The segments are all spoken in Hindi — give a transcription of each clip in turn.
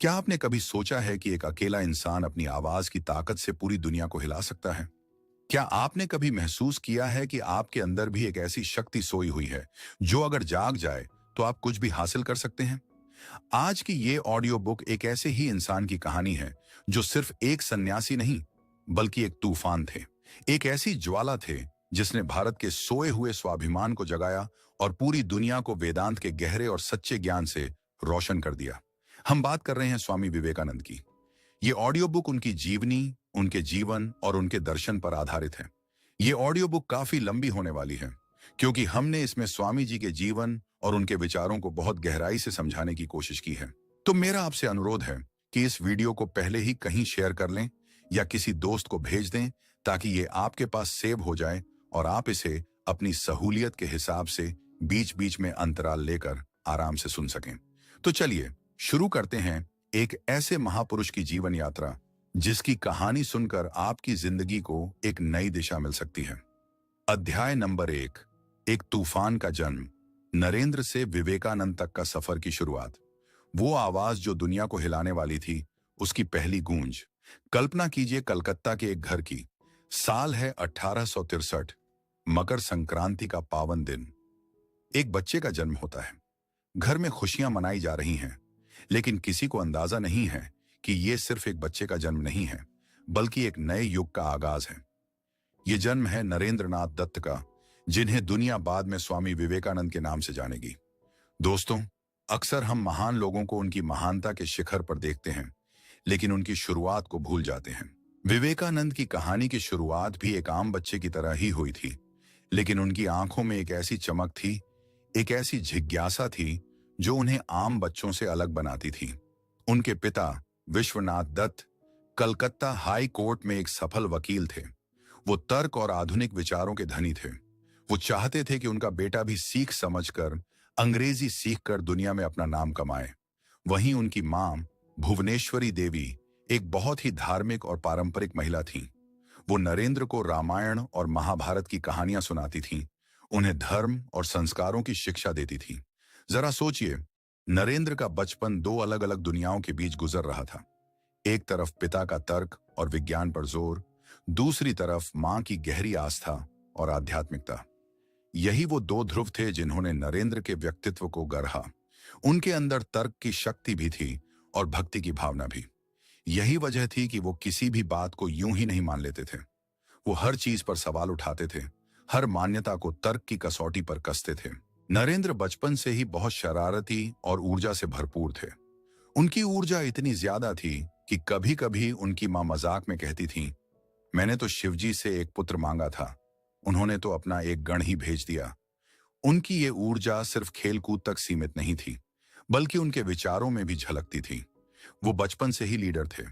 क्या आपने कभी सोचा है कि एक अकेला इंसान अपनी आवाज की ताकत से पूरी दुनिया को हिला सकता है? क्या आपने कभी महसूस किया है कि आपके अंदर भी एक ऐसी शक्ति सोई हुई है जो अगर जाग जाए तो आप कुछ भी हासिल कर सकते हैं? आज की ये ऑडियो बुक एक ऐसे ही इंसान की कहानी है जो सिर्फ एक सन्यासी नहीं बल्कि एक तूफान थे। एक ऐसी ज्वाला थे जिसने भारत के सोए हुए स्वाभिमान को जगाया और पूरी दुनिया को वेदांत के गहरे और सच्चे ज्ञान से रोशन कर दिया। हम बात कर रहे हैं स्वामी विवेकानंद की। ये ऑडियो बुक उनकी जीवनी, उनके जीवन और उनके दर्शन पर आधारित है। ये ऑडियो बुक काफी लंबी होने वाली है क्योंकि हमने इसमें स्वामी जी के जीवन और उनके विचारों को बहुत गहराई से समझाने की कोशिश की है। तो मेरा आपसे अनुरोध है कि इस वीडियो को पहले ही कहीं शेयर कर लें या किसी दोस्त को भेज दें ताकि ये आपके पास सेव हो जाए और आप इसे अपनी सहूलियत के हिसाब से बीच बीच में अंतराल लेकर आराम से सुन सकें। तो चलिए शुरू करते हैं एक ऐसे महापुरुष की जीवन यात्रा जिसकी कहानी सुनकर आपकी जिंदगी को एक नई दिशा मिल सकती है। अध्याय नंबर 1, एक तूफान का जन्म। नरेंद्र से विवेकानंद तक का सफर की शुरुआत। वो आवाज जो दुनिया को हिलाने वाली थी, उसकी पहली गूंज। कल्पना कीजिए कलकत्ता के एक घर की। साल है 1863। मकर संक्रांति का पावन दिन। एक बच्चे का जन्म होता है। घर में खुशियां मनाई जा रही हैं, लेकिन किसी को अंदाजा नहीं है कि ये सिर्फ एक बच्चे का जन्म नहीं है बल्कि एक नए युग का आगाज है। ये जन्म है नरेंद्र नाथ दत्त का, जिन्हें दुनिया बाद में स्वामी विवेकानंद के नाम से जानेगी। दोस्तों, अक्सर हम महान लोगों को उनकी महानता के शिखर पर देखते हैं, लेकिन उनकी शुरुआत को भूल जाते हैं। विवेकानंद की कहानी की शुरुआत भी एक आम बच्चे की तरह ही हुई थी, लेकिन उनकी आंखों में एक ऐसी चमक थी, एक ऐसी जिज्ञासा थी जो उन्हें आम बच्चों से अलग बनाती थी। उनके पिता विश्वनाथ दत्त कलकत्ता हाई कोर्ट में एक सफल वकील थे। वो तर्क और आधुनिक विचारों के धनी थे। वो चाहते थे कि उनका बेटा भी सीख समझकर, अंग्रेजी सीखकर दुनिया में अपना नाम कमाए। वहीं उनकी मां भुवनेश्वरी देवी एक बहुत ही धार्मिक और पारंपरिक महिला थीं। वो नरेंद्र को रामायण और महाभारत की कहानियां सुनाती थीं, उन्हें धर्म और संस्कारों की शिक्षा देती थीं। जरा सोचिए, नरेंद्र का बचपन दो अलग अलग दुनियाओं के बीच गुजर रहा था। एक तरफ पिता का तर्क और विज्ञान पर जोर, दूसरी तरफ मां की गहरी आस्था और आध्यात्मिकता। यही वो दो ध्रुव थे जिन्होंने नरेंद्र के व्यक्तित्व को गढ़ा। उनके अंदर तर्क की शक्ति भी थी और भक्ति की भावना भी। यही वजह थी कि वो किसी भी बात को यूं ही नहीं मान लेते थे। वो हर चीज पर सवाल उठाते थे, हर मान्यता को तर्क की कसौटी पर कसते थे। नरेंद्र बचपन से ही बहुत शरारती और ऊर्जा से भरपूर थे। उनकी ऊर्जा इतनी ज्यादा थी कि कभी कभी उनकी मां मजाक में कहती थीं, मैंने तो शिवजी से एक पुत्र मांगा था, उन्होंने तो अपना एक गण ही भेज दिया। उनकी ये ऊर्जा सिर्फ खेलकूद तक सीमित नहीं थी, बल्कि उनके विचारों में भी झलकती थी। वो बचपन से ही लीडर थे।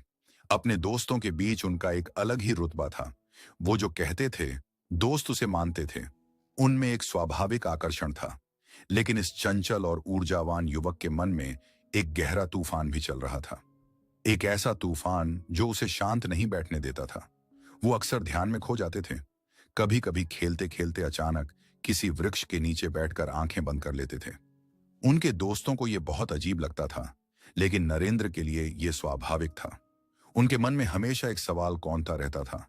अपने दोस्तों के बीच उनका एक अलग ही रुतबा था। वो जो कहते थे, दोस्त उसे मानते थे। उनमें एक स्वाभाविक आकर्षण था। लेकिन इस चंचल और ऊर्जावान युवक के मन में एक गहरा तूफान भी चल रहा था। एक ऐसा तूफान जो उसे शांत नहीं बैठने देता था। वो अक्सर ध्यान में खो जाते थे। कभी कभी खेलते खेलते अचानक किसी वृक्ष के नीचे बैठकर आंखें बंद कर लेते थे। उनके दोस्तों को यह बहुत अजीब लगता था, लेकिन नरेंद्र के लिए यह स्वाभाविक था। उनके मन में हमेशा एक सवाल कौंता रहता था,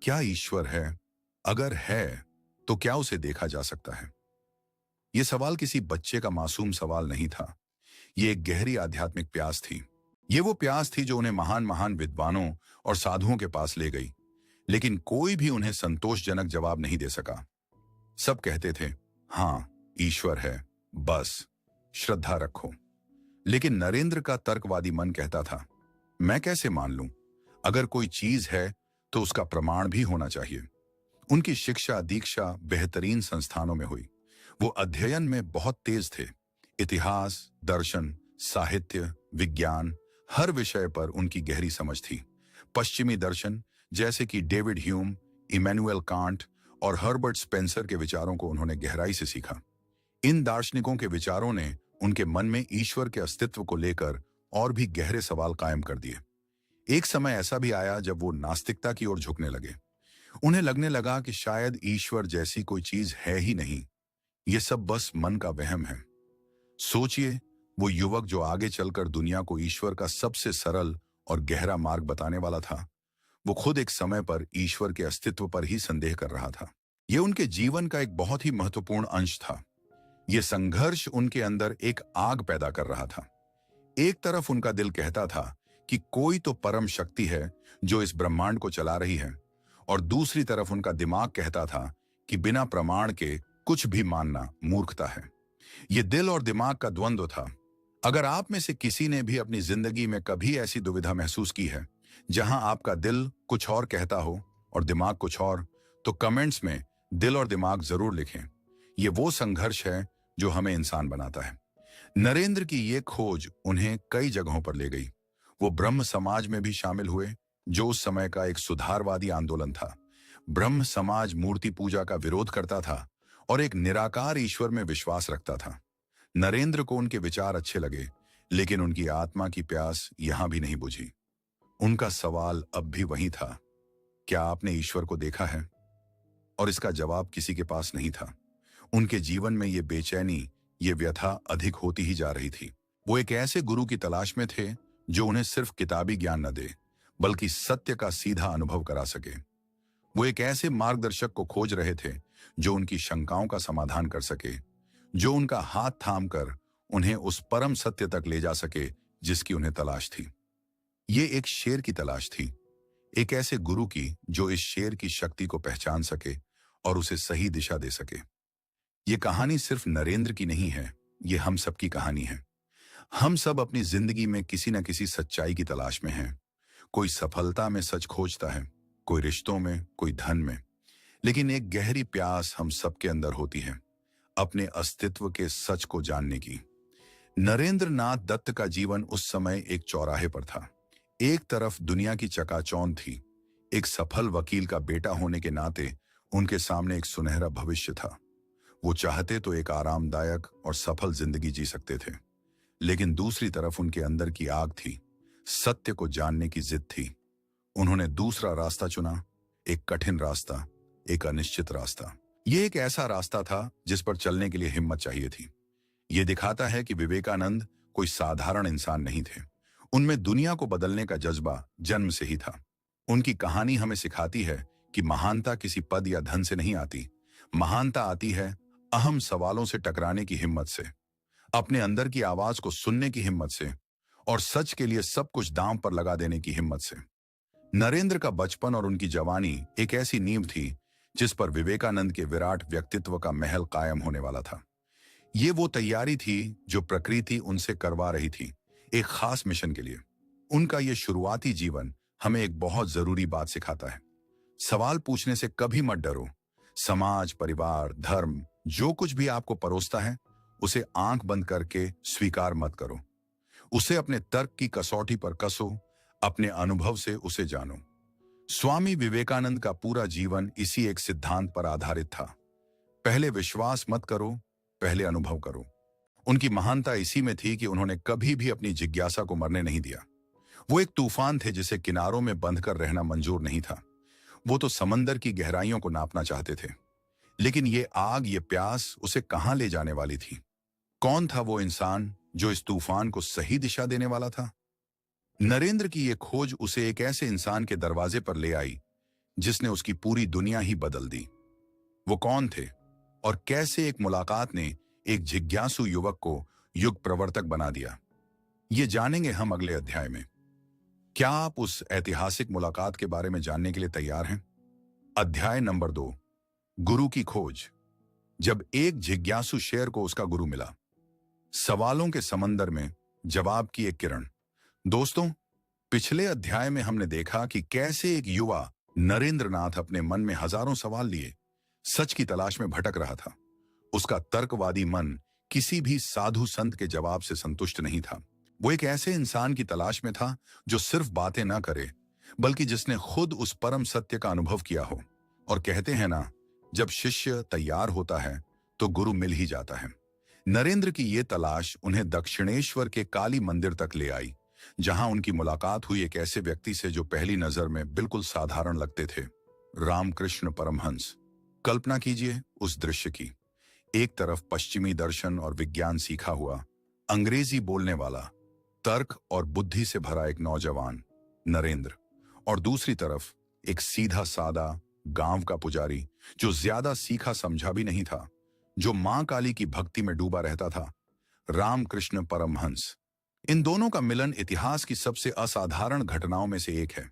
क्या ईश्वर है? अगर है तो क्या उसे देखा जा सकता है? यह सवाल किसी बच्चे का मासूम सवाल नहीं था। यह एक गहरी आध्यात्मिक प्यास थी। ये वो प्यास थी जो उन्हें महान महान विद्वानों और साधुओं के पास ले गई, लेकिन कोई भी उन्हें संतोषजनक जवाब नहीं दे सका। सब कहते थे, हाँ ईश्वर है, बस श्रद्धा रखो। लेकिन नरेंद्र का तर्कवादी मन कहता था, मैं कैसे मान लूं? अगर कोई चीज है तो उसका प्रमाण भी होना चाहिए। उनकी शिक्षा दीक्षा बेहतरीन संस्थानों में हुई। वो अध्ययन में बहुत तेज थे। इतिहास, दर्शन, साहित्य, विज्ञान, हर विषय पर उनकी गहरी समझ थी। पश्चिमी दर्शन जैसे कि डेविड ह्यूम, इमैनुअल कांट और हर्बर्ट स्पेंसर के विचारों को उन्होंने गहराई से सीखा। इन दार्शनिकों के विचारों ने उनके मन में ईश्वर के अस्तित्व को लेकर और भी गहरे सवाल कायम कर दिए। एक समय ऐसा भी आया जब वो नास्तिकता की ओर झुकने लगे। उन्हें लगने लगा कि शायद ईश्वर जैसी कोई चीज है ही नहीं, ये सब बस मन का वहम है। सोचिए, वो युवक जो आगे चलकर दुनिया को ईश्वर का सबसे सरल और गहरा मार्ग बताने वाला था, वो खुद एक समय पर ईश्वर के अस्तित्व पर ही संदेह कर रहा था। ये उनके जीवन का एक बहुत ही महत्वपूर्ण अंश था। ये संघर्ष उनके अंदर एक आग पैदा कर रहा था। एक तरफ उनका दिल कहता था कि कोई तो परम शक्ति है जो इस ब्रह्मांड को चला रही है, और दूसरी तरफ उनका दिमाग कहता था कि बिना प्रमाण के कुछ भी मानना मूर्खता है। ये दिल और दिमाग का द्वंद्व था। अगर आप में से किसी ने भी अपनी जिंदगी में कभी ऐसी दुविधा महसूस की है, जहां आपका दिल कुछ और कहता हो और दिमाग कुछ और, तो कमेंट्स में दिल और दिमाग जरूर लिखें। ये वो संघर्ष है जो हमें इंसान बनाता है। नरेंद्र की ये खोज उन्हें कई जगहों पर ले गई। वो ब्रह्म समाज में भी शामिल हुए, जो उस समय का एक सुधारवादी आंदोलन था। ब्रह्म समाज मूर्ति पूजा का विरोध करता था और एक निराकार ईश्वर में विश्वास रखता था। नरेंद्र को उनके विचार अच्छे लगे, लेकिन उनकी आत्मा की प्यास यहां भी नहीं बुझी। उनका सवाल अब भी वही था, क्या आपने ईश्वर को देखा है? और इसका जवाब किसी के पास नहीं था। उनके जीवन में ये बेचैनी, ये व्यथा अधिक होती ही जा रही थी। वो एक ऐसे गुरु की तलाश में थे जो उन्हें सिर्फ किताबी ज्ञान न दे, बल्कि सत्य का सीधा अनुभव करा सके। वो एक ऐसे मार्गदर्शक को खोज रहे थे जो उनकी शंकाओं का समाधान कर सके, जो उनका हाथ थामकर उन्हें उस परम सत्य तक ले जा सके जिसकी उन्हें तलाश थी। ये एक शेर की तलाश थी, एक ऐसे गुरु की जो इस शेर की शक्ति को पहचान सके और उसे सही दिशा दे सके। ये कहानी सिर्फ नरेंद्र की नहीं है, ये हम सब की कहानी है। हम सब अपनी जिंदगी में किसी न किसी सच्चाई की तलाश में हैं। कोई सफलता में सच खोजता है, कोई रिश्तों में, कोई धन में, लेकिन एक गहरी प्यास हम सबके अंदर होती है, अपने अस्तित्व के सच को जानने की। नरेंद्र नाथ दत्त का जीवन उस समय एक चौराहे पर था। एक तरफ दुनिया की चकाचौंध थी। एक सफल वकील का बेटा होने के नाते उनके सामने एक सुनहरा भविष्य था। वो चाहते तो एक आरामदायक और सफल जिंदगी जी सकते थे, लेकिन दूसरी तरफ उनके अंदर की आग थी, सत्य को जानने की जिद थी। उन्होंने दूसरा रास्ता चुना, एक कठिन रास्ता, एक अनिश्चित रास्ता। ये एक ऐसा रास्ता था जिस पर चलने के लिए हिम्मत चाहिए थी। ये दिखाता है कि विवेकानंद कोई साधारण इंसान नहीं थे। उनमें दुनिया को बदलने का जज्बा जन्म से ही था। उनकी कहानी हमें सिखाती है कि महानता किसी पद या धन से नहीं आती। महानता आती है अहम सवालों से टकराने की हिम्मत से, अपने अंदर की आवाज को सुनने की हिम्मत से, और सच के लिए सब कुछ दांव पर लगा देने की हिम्मत से। नरेंद्र का बचपन और उनकी जवानी एक ऐसी नींव थी जिस पर विवेकानंद के विराट व्यक्तित्व का महल कायम होने वाला था। ये वो तैयारी थी जो प्रकृति उनसे करवा रही थी, एक खास मिशन के लिए। उनका ये शुरुआती जीवन हमें एक बहुत जरूरी बात सिखाता है। सवाल पूछने से कभी मत डरो। समाज, परिवार, धर्म जो कुछ भी आपको परोसता है, उसे आंख बंद करके स्वीकार मत करो। उसे अपने तर्क की कसौटी पर कसो, अपने अनुभव से उसे जानो। स्वामी विवेकानंद का पूरा जीवन इसी एक सिद्धांत पर आधारित था। पहले विश्वास मत करो, पहले अनुभव करो। उनकी महानता इसी में थी कि उन्होंने कभी भी अपनी जिज्ञासा को मरने नहीं दिया। वो एक तूफान थे जिसे किनारों में बंध कर रहना मंजूर नहीं था। वो तो समंदर की गहराइयों को नापना चाहते थे, लेकिन ये आग, ये प्यास उसे कहां ले जाने वाली थी? कौन था वो इंसान जो इस तूफान को सही दिशा देने वाला था? नरेंद्र की ये खोज उसे एक ऐसे इंसान के दरवाजे पर ले आई जिसने उसकी पूरी दुनिया ही बदल दी। वो कौन थे और कैसे एक मुलाकात ने एक जिज्ञासु युवक को युग प्रवर्तक बना दिया, ये जानेंगे हम अगले अध्याय में। क्या आप उस ऐतिहासिक मुलाकात के बारे में जानने के लिए तैयार हैं? अध्याय नंबर 2, गुरु की खोज। जब एक जिज्ञासु शेर को उसका गुरु मिला। सवालों के समंदर में जवाब की एक किरण। दोस्तों, पिछले अध्याय में हमने देखा कि कैसे एक युवा नरेंद्र नाथ अपने मन में हजारों सवाल लिए सच की तलाश में भटक रहा था। उसका तर्कवादी मन किसी भी साधु संत के जवाब से संतुष्ट नहीं था। वो एक ऐसे इंसान की तलाश में था जो सिर्फ बातें ना करे, बल्कि जिसने खुद उस परम सत्य का अनुभव किया हो। और कहते हैं ना, जब शिष्य तैयार होता है तो गुरु मिल ही जाता है। नरेंद्र की ये तलाश उन्हें दक्षिणेश्वर के काली मंदिर तक ले आई, जहां उनकी मुलाकात हुई एक ऐसे व्यक्ति से जो पहली नजर में बिल्कुल साधारण लगते थे, रामकृष्ण परमहंस। कल्पना कीजिए उस दृश्य की। एक तरफ पश्चिमी दर्शन और विज्ञान सीखा हुआ, अंग्रेजी बोलने वाला, तर्क और बुद्धि से भरा एक नौजवान नरेंद्र, और दूसरी तरफ एक सीधा सादा गांव का पुजारी जो ज्यादा सीखा समझा भी नहीं था, जो मां काली की भक्ति में डूबा रहता था, रामकृष्ण परमहंस। इन दोनों का मिलन इतिहास की सबसे असाधारण घटनाओं में से एक है।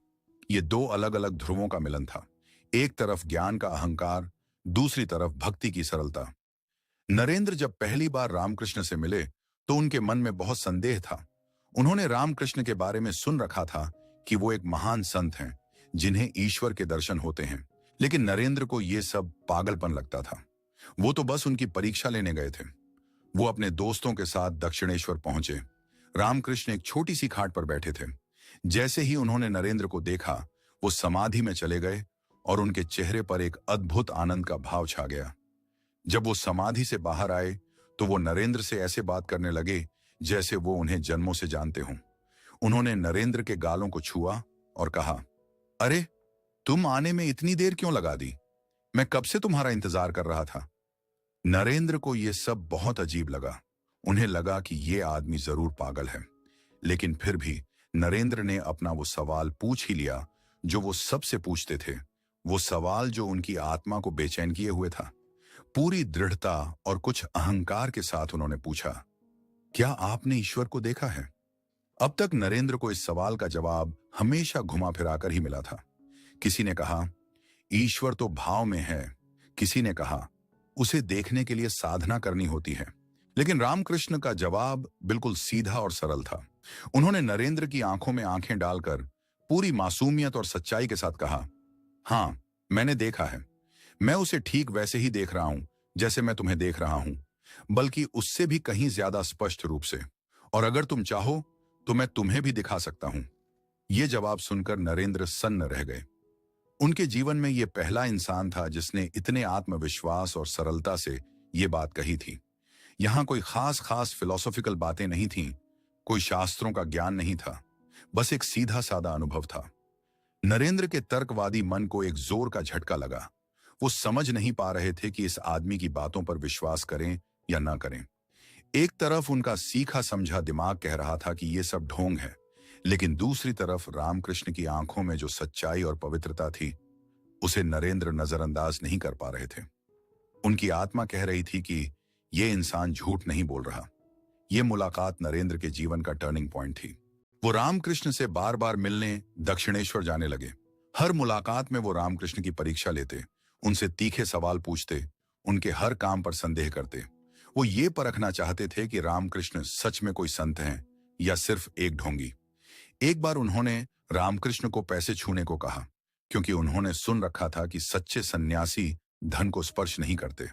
ये दो अलग अलग ध्रुवों का मिलन था। एक तरफ ज्ञान का अहंकार, दूसरी तरफ भक्ति की सरलता। नरेंद्र जब पहली बार रामकृष्ण से मिले तो उनके मन में बहुत संदेह था। उन्होंने रामकृष्ण के बारे में सुन रखा था कि वो एक महान संत हैं जिन्हें ईश्वर के दर्शन होते हैं, लेकिन नरेंद्र को यह सब पागलपन लगता था। वो तो बस उनकी परीक्षा लेने गए थे। वो अपने दोस्तों के साथ दक्षिणेश्वर पहुंचे। रामकृष्ण एक छोटी सी खाट पर बैठे थे। जैसे ही उन्होंने नरेंद्र को देखा, वो समाधि में चले गए और उनके चेहरे पर एक अद्भुत आनंद का भाव छा गया। जब वो समाधि से बाहर आए तो वो नरेंद्र से ऐसे बात करने लगे जैसे वो उन्हें जन्मों से जानते हों। उन्होंने नरेंद्र के गालों को छुआ और कहा, अरे, तुम आने में इतनी देर क्यों लगा दी? मैं कब से तुम्हारा इंतजार कर रहा था। नरेंद्र को यह सब बहुत अजीब लगा। उन्हें लगा कि ये आदमी जरूर पागल है, लेकिन फिर भी नरेंद्र ने अपना वो सवाल पूछ ही लिया जो वो सबसे पूछते थे, वो सवाल जो उनकी आत्मा को बेचैन किए हुए था। पूरी दृढ़ता और कुछ अहंकार के साथ उन्होंने पूछा, क्या आपने ईश्वर को देखा है? अब तक नरेंद्र को इस सवाल का जवाब हमेशा घुमा फिराकर ही मिला था। किसी ने कहा, ईश्वर तो भाव में है। किसी ने कहा, उसे देखने के लिए साधना करनी होती है। लेकिन रामकृष्ण का जवाब बिल्कुल सीधा और सरल था। उन्होंने नरेंद्र की आंखों में आंखें डालकर पूरी मासूमियत और सच्चाई के साथ कहा, हां, मैंने देखा है। मैं उसे ठीक वैसे ही देख रहा हूं जैसे मैं तुम्हें देख रहा हूं, बल्कि उससे भी कहीं ज्यादा स्पष्ट रूप से। और अगर तुम चाहो तो मैं तुम्हें भी दिखा सकता हूं। यह जवाब सुनकर नरेंद्र सन्न रह गए। उनके जीवन में यह पहला इंसान था जिसने इतने आत्मविश्वास और सरलता से यह बात कही थी। यहां कोई खास खास फिलोसॉफिकल बातें नहीं थीं, कोई शास्त्रों का ज्ञान नहीं था, बस एक सीधा सादा अनुभव था। नरेंद्र के तर्कवादी मन को एक जोर का झटका लगा। वो समझ नहीं पा रहे थे कि इस आदमी की बातों पर विश्वास करें या ना करें। एक तरफ उनका सीखा समझा दिमाग कह रहा था कि ये सब ढोंग है, लेकिन दूसरी तरफ रामकृष्ण की आंखों में जो सच्चाई और पवित्रता थी, उसे नरेंद्र नजरअंदाज नहीं कर पा रहे थे। उनकी आत्मा कह रही थी कि ये इंसान झूठ नहीं बोल रहा। ये मुलाकात नरेंद्र के जीवन का टर्निंग पॉइंट थी। वो रामकृष्ण से बार बार मिलने दक्षिणेश्वर जाने लगे। हर मुलाकात में वो रामकृष्ण की परीक्षा लेते, उनसे तीखे सवाल पूछते, उनके हर काम पर संदेह करते। वो ये परखना चाहते थे कि रामकृष्ण सच में कोई संत हैं या सिर्फ एक ढोंगी। एक बार उन्होंने रामकृष्ण को पैसे छूने को कहा, क्योंकि उन्होंने सुन रखा था कि सच्चे सन्यासी धन को स्पर्श नहीं करते।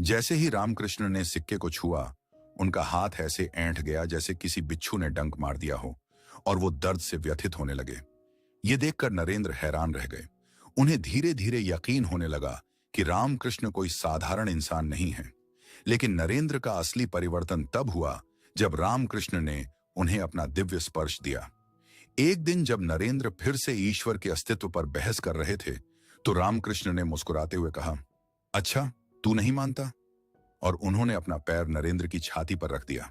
जैसे ही रामकृष्ण ने सिक्के को छुआ, उनका हाथ ऐसे ऐंठ गया जैसे किसी बिच्छू ने डंक मार दिया हो, और वो दर्द से व्यथित होने लगे। ये देखकर नरेंद्र हैरान रह गए। उन्हें धीरे धीरे यकीन होने लगा कि रामकृष्ण कोई साधारण इंसान नहीं है। लेकिन नरेंद्र का असली परिवर्तन तब हुआ जब रामकृष्ण ने उन्हें अपना दिव्य स्पर्श दिया। एक दिन जब नरेंद्र फिर से ईश्वर के अस्तित्व पर बहस कर रहे थे, तो रामकृष्ण ने मुस्कुराते हुए कहा, अच्छा, तू नहीं मानता? और उन्होंने अपना पैर नरेंद्र की छाती पर रख दिया।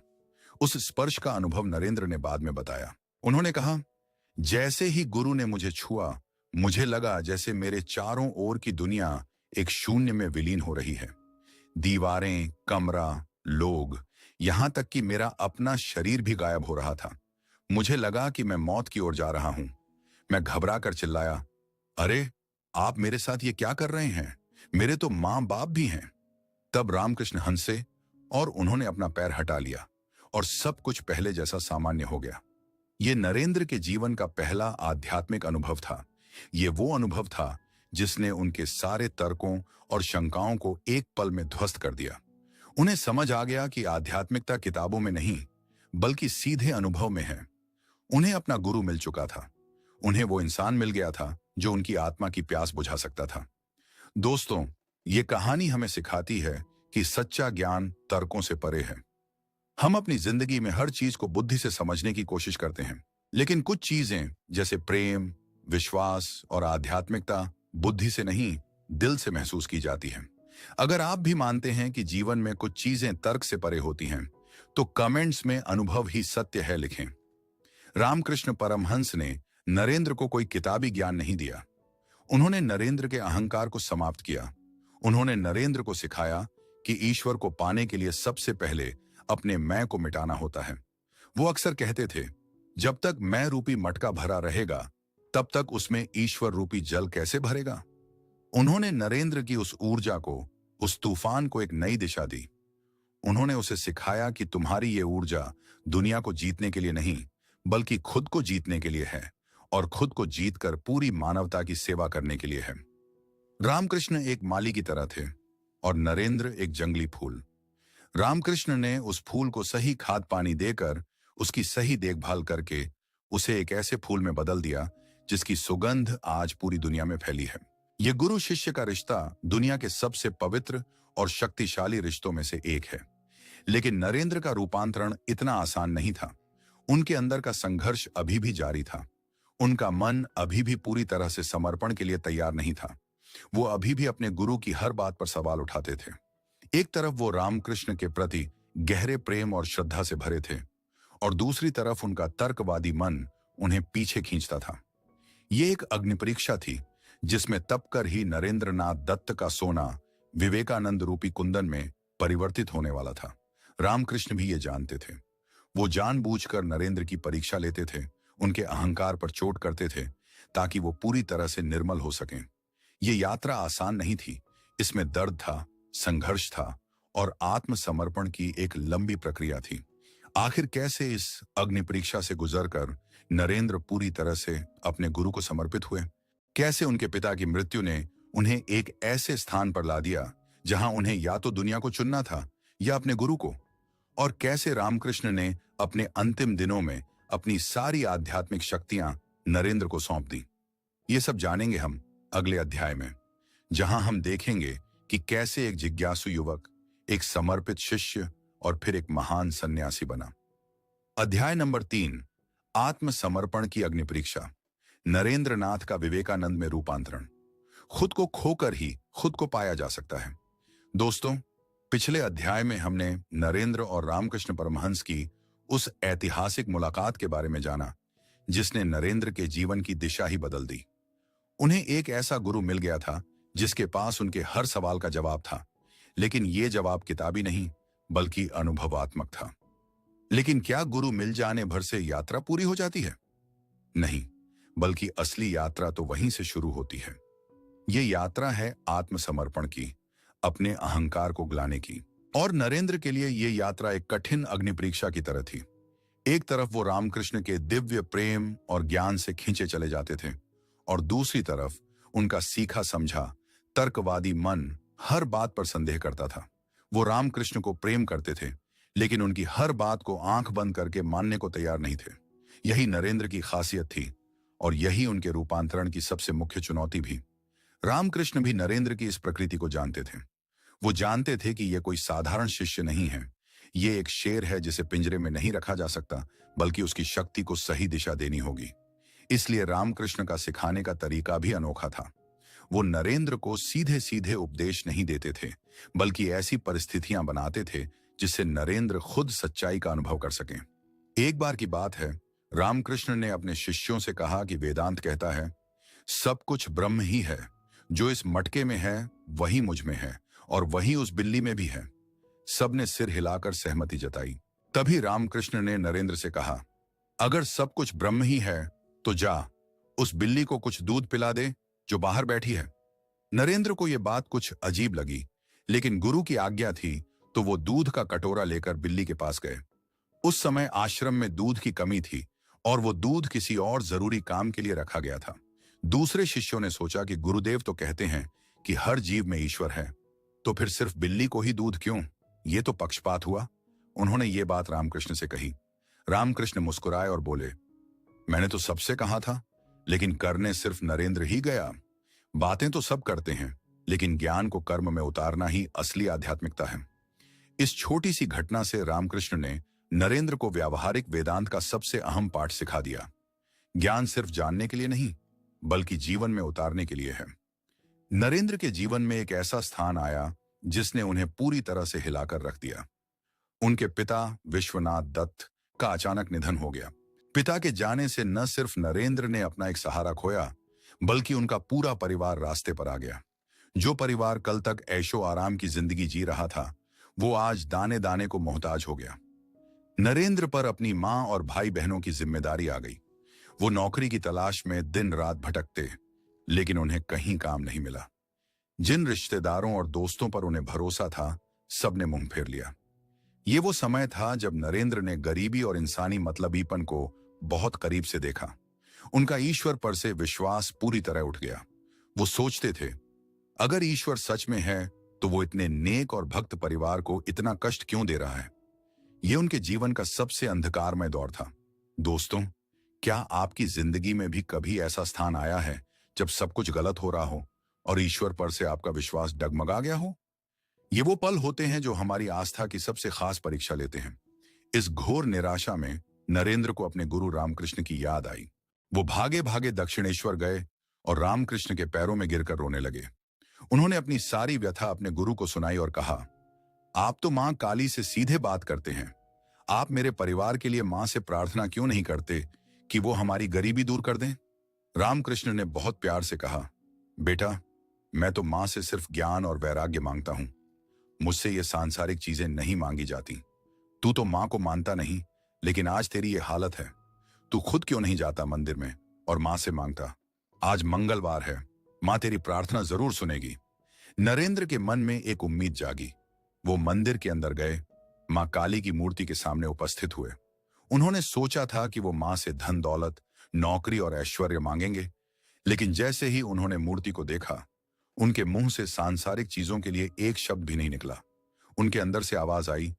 उस स्पर्श का अनुभव नरेंद्र ने बाद में बताया। उन्होंने कहा, जैसे ही गुरु ने मुझे छुआ, मुझे लगा जैसे मेरे चारों ओर की दुनिया एक शून्य में विलीन हो रही है। दीवारें, कमरा, लोग, यहां तक कि मेरा अपना शरीर भी गायब हो रहा था। मुझे लगा कि मैं मौत की ओर जा रहा हूं। मैं घबरा कर चिल्लाया, अरे, आप मेरे साथ ये क्या कर रहे हैं? मेरे तो मां बाप भी हैं। तब रामकृष्ण हंसे और उन्होंने अपना पैर हटा लिया और सब कुछ पहले जैसा सामान्य हो गया। ये नरेंद्र के जीवन का पहला आध्यात्मिक अनुभव था। ये वो अनुभव था जिसने उनके सारे तर्कों और शंकाओं को एक पल में ध्वस्त कर दिया। उन्हें समझ आ गया कि आध्यात्मिकता किताबों में नहीं, बल्कि सीधे अनुभव में है। उन्हें अपना गुरु मिल चुका था। उन्हें वो इंसान मिल गया था जो उनकी आत्मा की प्यास बुझा सकता था। दोस्तों, ये कहानी हमें सिखाती है कि सच्चा ज्ञान तर्कों से परे है। हम अपनी जिंदगी में हर चीज को बुद्धि से समझने की कोशिश करते हैं, लेकिन कुछ चीजें जैसे प्रेम, विश्वास और आध्यात्मिकता बुद्धि से नहीं, दिल से महसूस की जाती हैं। अगर आप भी मानते हैं कि जीवन में कुछ चीजें तर्क से परे होती हैं, तो कमेंट्स में अनुभव ही सत्य है लिखें। रामकृष्ण परमहंस ने नरेंद्र को कोई किताबी ज्ञान नहीं दिया। उन्होंने नरेंद्र के अहंकार को समाप्त किया। उन्होंने नरेंद्र को सिखाया कि ईश्वर को पाने के लिए सबसे पहले अपने मैं को मिटाना होता है। वो अक्सर कहते थे, जब तक मैं रूपी मटका भरा रहेगा तब तक उसमें ईश्वर रूपी जल कैसे भरेगा। उन्होंने नरेंद्र की उस ऊर्जा को, उस तूफान को एक नई दिशा दी। उन्होंने उसे सिखाया कि तुम्हारी ये ऊर्जा दुनिया को जीतने के लिए नहीं, बल्कि खुद को जीतने के लिए है, और खुद को जीतकर पूरी मानवता की सेवा करने के लिए है। रामकृष्ण एक माली की तरह थे और नरेंद्र एक जंगली फूल। रामकृष्ण ने उस फूल को सही खाद पानी देकर, उसकी सही देखभाल करके उसे एक ऐसे फूल में बदल दिया जिसकी सुगंध आज पूरी दुनिया में फैली है। यह गुरु शिष्य का रिश्ता दुनिया के सबसे पवित्र और शक्तिशाली रिश्तों में से एक है। लेकिन नरेंद्र का रूपांतरण इतना आसान नहीं था। उनके अंदर का संघर्ष अभी भी जारी था। उनका मन अभी भी पूरी तरह से समर्पण के लिए तैयार नहीं था। वो अभी भी अपने गुरु की हर बात पर सवाल उठाते थे। एक तरफ वो रामकृष्ण के प्रति गहरे प्रेम और श्रद्धा से भरे थे, और दूसरी तरफ उनका तर्कवादी मन उन्हें पीछे खींचता था। ये एक अग्निपरीक्षा थी जिसमें तपकर ही नरेंद्रनाथ दत्त का सोना विवेकानंद रूपी कुंदन में परिवर्तित होने वाला था। रामकृष्ण भी ये जानते थे। वो जानबूझकर नरेंद्र की परीक्षा लेते थे, उनके अहंकार पर चोट करते थे, ताकि वो पूरी तरह से निर्मल हो सकें। ये यात्रा आसान नहीं थी। इसमें दर्द था, संघर्ष था और आत्मसमर्पण की एक लंबी प्रक्रिया थी। आखिर कैसे इस अग्नि परीक्षा से गुजरकर नरेंद्र पूरी तरह से अपने गुरु को समर्पित हुए? कैसे उनके पिता की मृत्यु ने उन्हें एक ऐसे स्थान पर ला दिया जहां उन्हें या तो दुनिया को चुनना था या अपने गुरु को? और कैसे रामकृष्ण ने अपने अंतिम दिनों में अपनी सारी आध्यात्मिक शक्तियां नरेंद्र को सौंप दी? ये सब जानेंगे हम अगले अध्याय में, जहां हम देखेंगे कि कैसे एक जिज्ञासु युवक, एक समर्पित शिष्य और फिर एक महान सन्यासी बना। अध्याय नंबर 3, आत्मसमर्पण की अग्निपरीक्षा। नरेंद्रनाथ का विवेकानंद में रूपांतरण। खुद को खोकर ही खुद को पाया जा सकता है। दोस्तों, पिछले अध्याय में हमने नरेंद्र और रामकृष्ण परमहंस की उस ऐतिहासिक मुलाकात के बारे में जाना जिसने नरेंद्र के जीवन की दिशा ही बदल दी। उन्हें एक ऐसा गुरु मिल गया था जिसके पास उनके हर सवाल का जवाब था, लेकिन ये जवाब किताबी नहीं बल्कि अनुभवात्मक था। लेकिन क्या गुरु मिल जाने भर से यात्रा पूरी हो जाती है? नहीं, बल्कि असली यात्रा तो वहीं से शुरू होती है। ये यात्रा है आत्मसमर्पण की, अपने अहंकार को गलाने की। और नरेंद्र के लिए ये यात्रा एक कठिन अग्निपरीक्षा की तरह थी। एक तरफ वो रामकृष्ण के दिव्य प्रेम और ज्ञान से खींचे चले जाते थे, और दूसरी तरफ उनका सीखा समझा तर्कवादी मन हर बात पर संदेह करता था। वो रामकृष्ण को प्रेम करते थे, लेकिन उनकी हर बात को आंख बंद करके मानने को तैयार नहीं थे। यही नरेंद्र की खासियत थी, और यही उनके रूपांतरण की सबसे मुख्य चुनौती भी। रामकृष्ण भी नरेंद्र की इस प्रकृति को जानते थे। वो जानते थे कि यह कोई साधारण शिष्य नहीं है। ये एक शेर है जिसे पिंजरे में नहीं रखा जा सकता, बल्कि उसकी शक्ति को सही दिशा देनी होगी। इसलिए रामकृष्ण का सिखाने का तरीका भी अनोखा था। वो नरेंद्र को सीधे सीधे उपदेश नहीं देते थे, बल्कि ऐसी परिस्थितियां बनाते थे जिससे नरेंद्र खुद सच्चाई का अनुभव कर सकें। एक बार की बात है, रामकृष्ण ने अपने शिष्यों से कहा कि वेदांत कहता है, सब कुछ ब्रह्म ही है। जो इस मटके में है वही मुझ में है, और वही उस बिल्ली में भी है। सबने सिर हिलाकर सहमति जताई। तभी रामकृष्ण ने नरेंद्र से कहा, अगर सब कुछ ब्रह्म ही है तो जा उस बिल्ली को कुछ दूध पिला दे जो बाहर बैठी है। नरेंद्र को यह बात कुछ अजीब लगी, लेकिन गुरु की आज्ञा थी तो वो दूध का कटोरा लेकर बिल्ली के पास गए। उस समय आश्रम में दूध की कमी थी और वो दूध किसी और जरूरी काम के लिए रखा गया था। दूसरे शिष्यों ने सोचा कि गुरुदेव तो कहते हैं कि हर जीव में ईश्वर है, तो फिर सिर्फ बिल्ली को ही दूध क्यों? ये तो पक्षपात हुआ। उन्होंने ये बात रामकृष्ण से कही। रामकृष्ण मुस्कुराए और बोले, मैंने तो सबसे कहा था, लेकिन करने सिर्फ नरेंद्र ही गया। बातें तो सब करते हैं, लेकिन ज्ञान को कर्म में उतारना ही असली आध्यात्मिकता है। इस छोटी सी घटना से रामकृष्ण ने नरेंद्र को व्यावहारिक वेदांत का सबसे अहम पाठ सिखा दिया। ज्ञान सिर्फ जानने के लिए नहीं, बल्कि जीवन में उतारने के लिए है। नरेंद्र के जीवन में एक ऐसा स्थान आया जिसने उन्हें पूरी तरह से हिलाकर रख दिया। उनके पिता विश्वनाथ दत्त का अचानक निधन हो गया। पिता के जाने से न सिर्फ नरेंद्र ने अपना एक सहारा खोया, बल्कि उनका पूरा परिवार रास्ते पर आ गया। जो परिवार कल तक ऐशो आराम की जिंदगी जी रहा था, वो आज दाने दाने को मोहताज हो गया। नरेंद्र पर अपनी मां और भाई बहनों की जिम्मेदारी आ गई। वो नौकरी की तलाश में दिन रात भटकते, लेकिन उन्हें कहीं काम नहीं मिला। जिन रिश्तेदारों और दोस्तों पर उन्हें भरोसा था, सबने मुंह फेर लिया। ये वो समय था जब नरेंद्र ने गरीबी और इंसानी मतलबीपन को बहुत करीब से देखा। उनका ईश्वर पर से विश्वास पूरी तरह उठ गया। वो सोचते थे, अगर ईश्वर सच में है तो वो इतने नेक और भक्त परिवार को इतना कष्ट क्यों दे रहा है। ये उनके जीवन का सबसे अंधकारमय दौर था। दोस्तों, क्या आपकी जिंदगी में भी कभी ऐसा स्थान आया है जब सब कुछ गलत हो रहा हो और ईश्वर पर से आपका विश्वास डगमगा गया हो? ये वो पल होते हैं जो हमारी आस्था की सबसे खास परीक्षा लेते हैं। इस घोर निराशा में नरेंद्र को अपने गुरु रामकृष्ण की याद आई। वो भागे भागे दक्षिणेश्वर गए और रामकृष्ण के पैरों में गिरकर रोने लगे। उन्होंने अपनी सारी व्यथा अपने गुरु को सुनाई और कहा, आप तो मां काली से सीधे बात करते हैं। आप मेरे परिवार के लिए मां से प्रार्थना क्यों नहीं करते कि वो हमारी गरीबी दूर कर दें? रामकृष्ण ने बहुत प्यार से कहा, बेटा, मैं तो मां से सिर्फ ज्ञान और वैराग्य मांगता हूं। मुझसे ये सांसारिक चीजें नहीं मांगी जाती। तू तो मां को मानता नहीं, लेकिन आज तेरी ये हालत है। तू खुद क्यों नहीं जाता मंदिर में और मां से मांगता? आज मंगलवार है, मां तेरी प्रार्थना जरूर सुनेगी। नरेंद्र के मन में एक उम्मीद जागी। वो मंदिर के अंदर गए, मां काली की मूर्ति के सामने उपस्थित हुए। उन्होंने सोचा था कि वो मां से धन दौलत, नौकरी और ऐश्वर्य मांगेंगे, लेकिन जैसे ही उन्होंने मूर्ति को देखा, उनके मुंह से सांसारिक चीजों के लिए एक शब्द भी नहीं निकला। उनके अंदर से आवाज आई,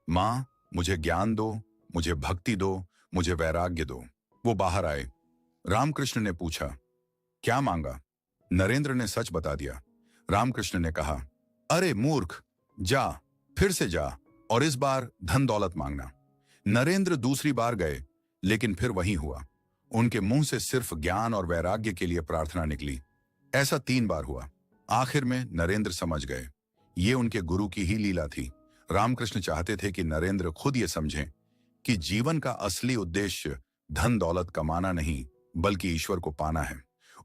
मां, मुझे ज्ञान दो, मुझे भक्ति दो, मुझे वैराग्य दो। वो बाहर आए। रामकृष्ण ने पूछा, क्या मांगा? नरेंद्र ने सच बता दिया। रामकृष्ण ने कहा, अरे मूर्ख, जा, फिर से जा और इस बार धन दौलत मांगना। नरेंद्र दूसरी बार गए, लेकिन फिर वही हुआ। उनके मुंह से सिर्फ ज्ञान और वैराग्य के लिए प्रार्थना निकली। ऐसा 3 बार हुआ। आखिर में नरेंद्र समझ गए, ये उनके गुरु की ही लीला थी। रामकृष्ण चाहते थे कि नरेंद्र खुद ये समझें कि जीवन का असली उद्देश्य धन दौलत कमाना नहीं, बल्कि ईश्वर को पाना है।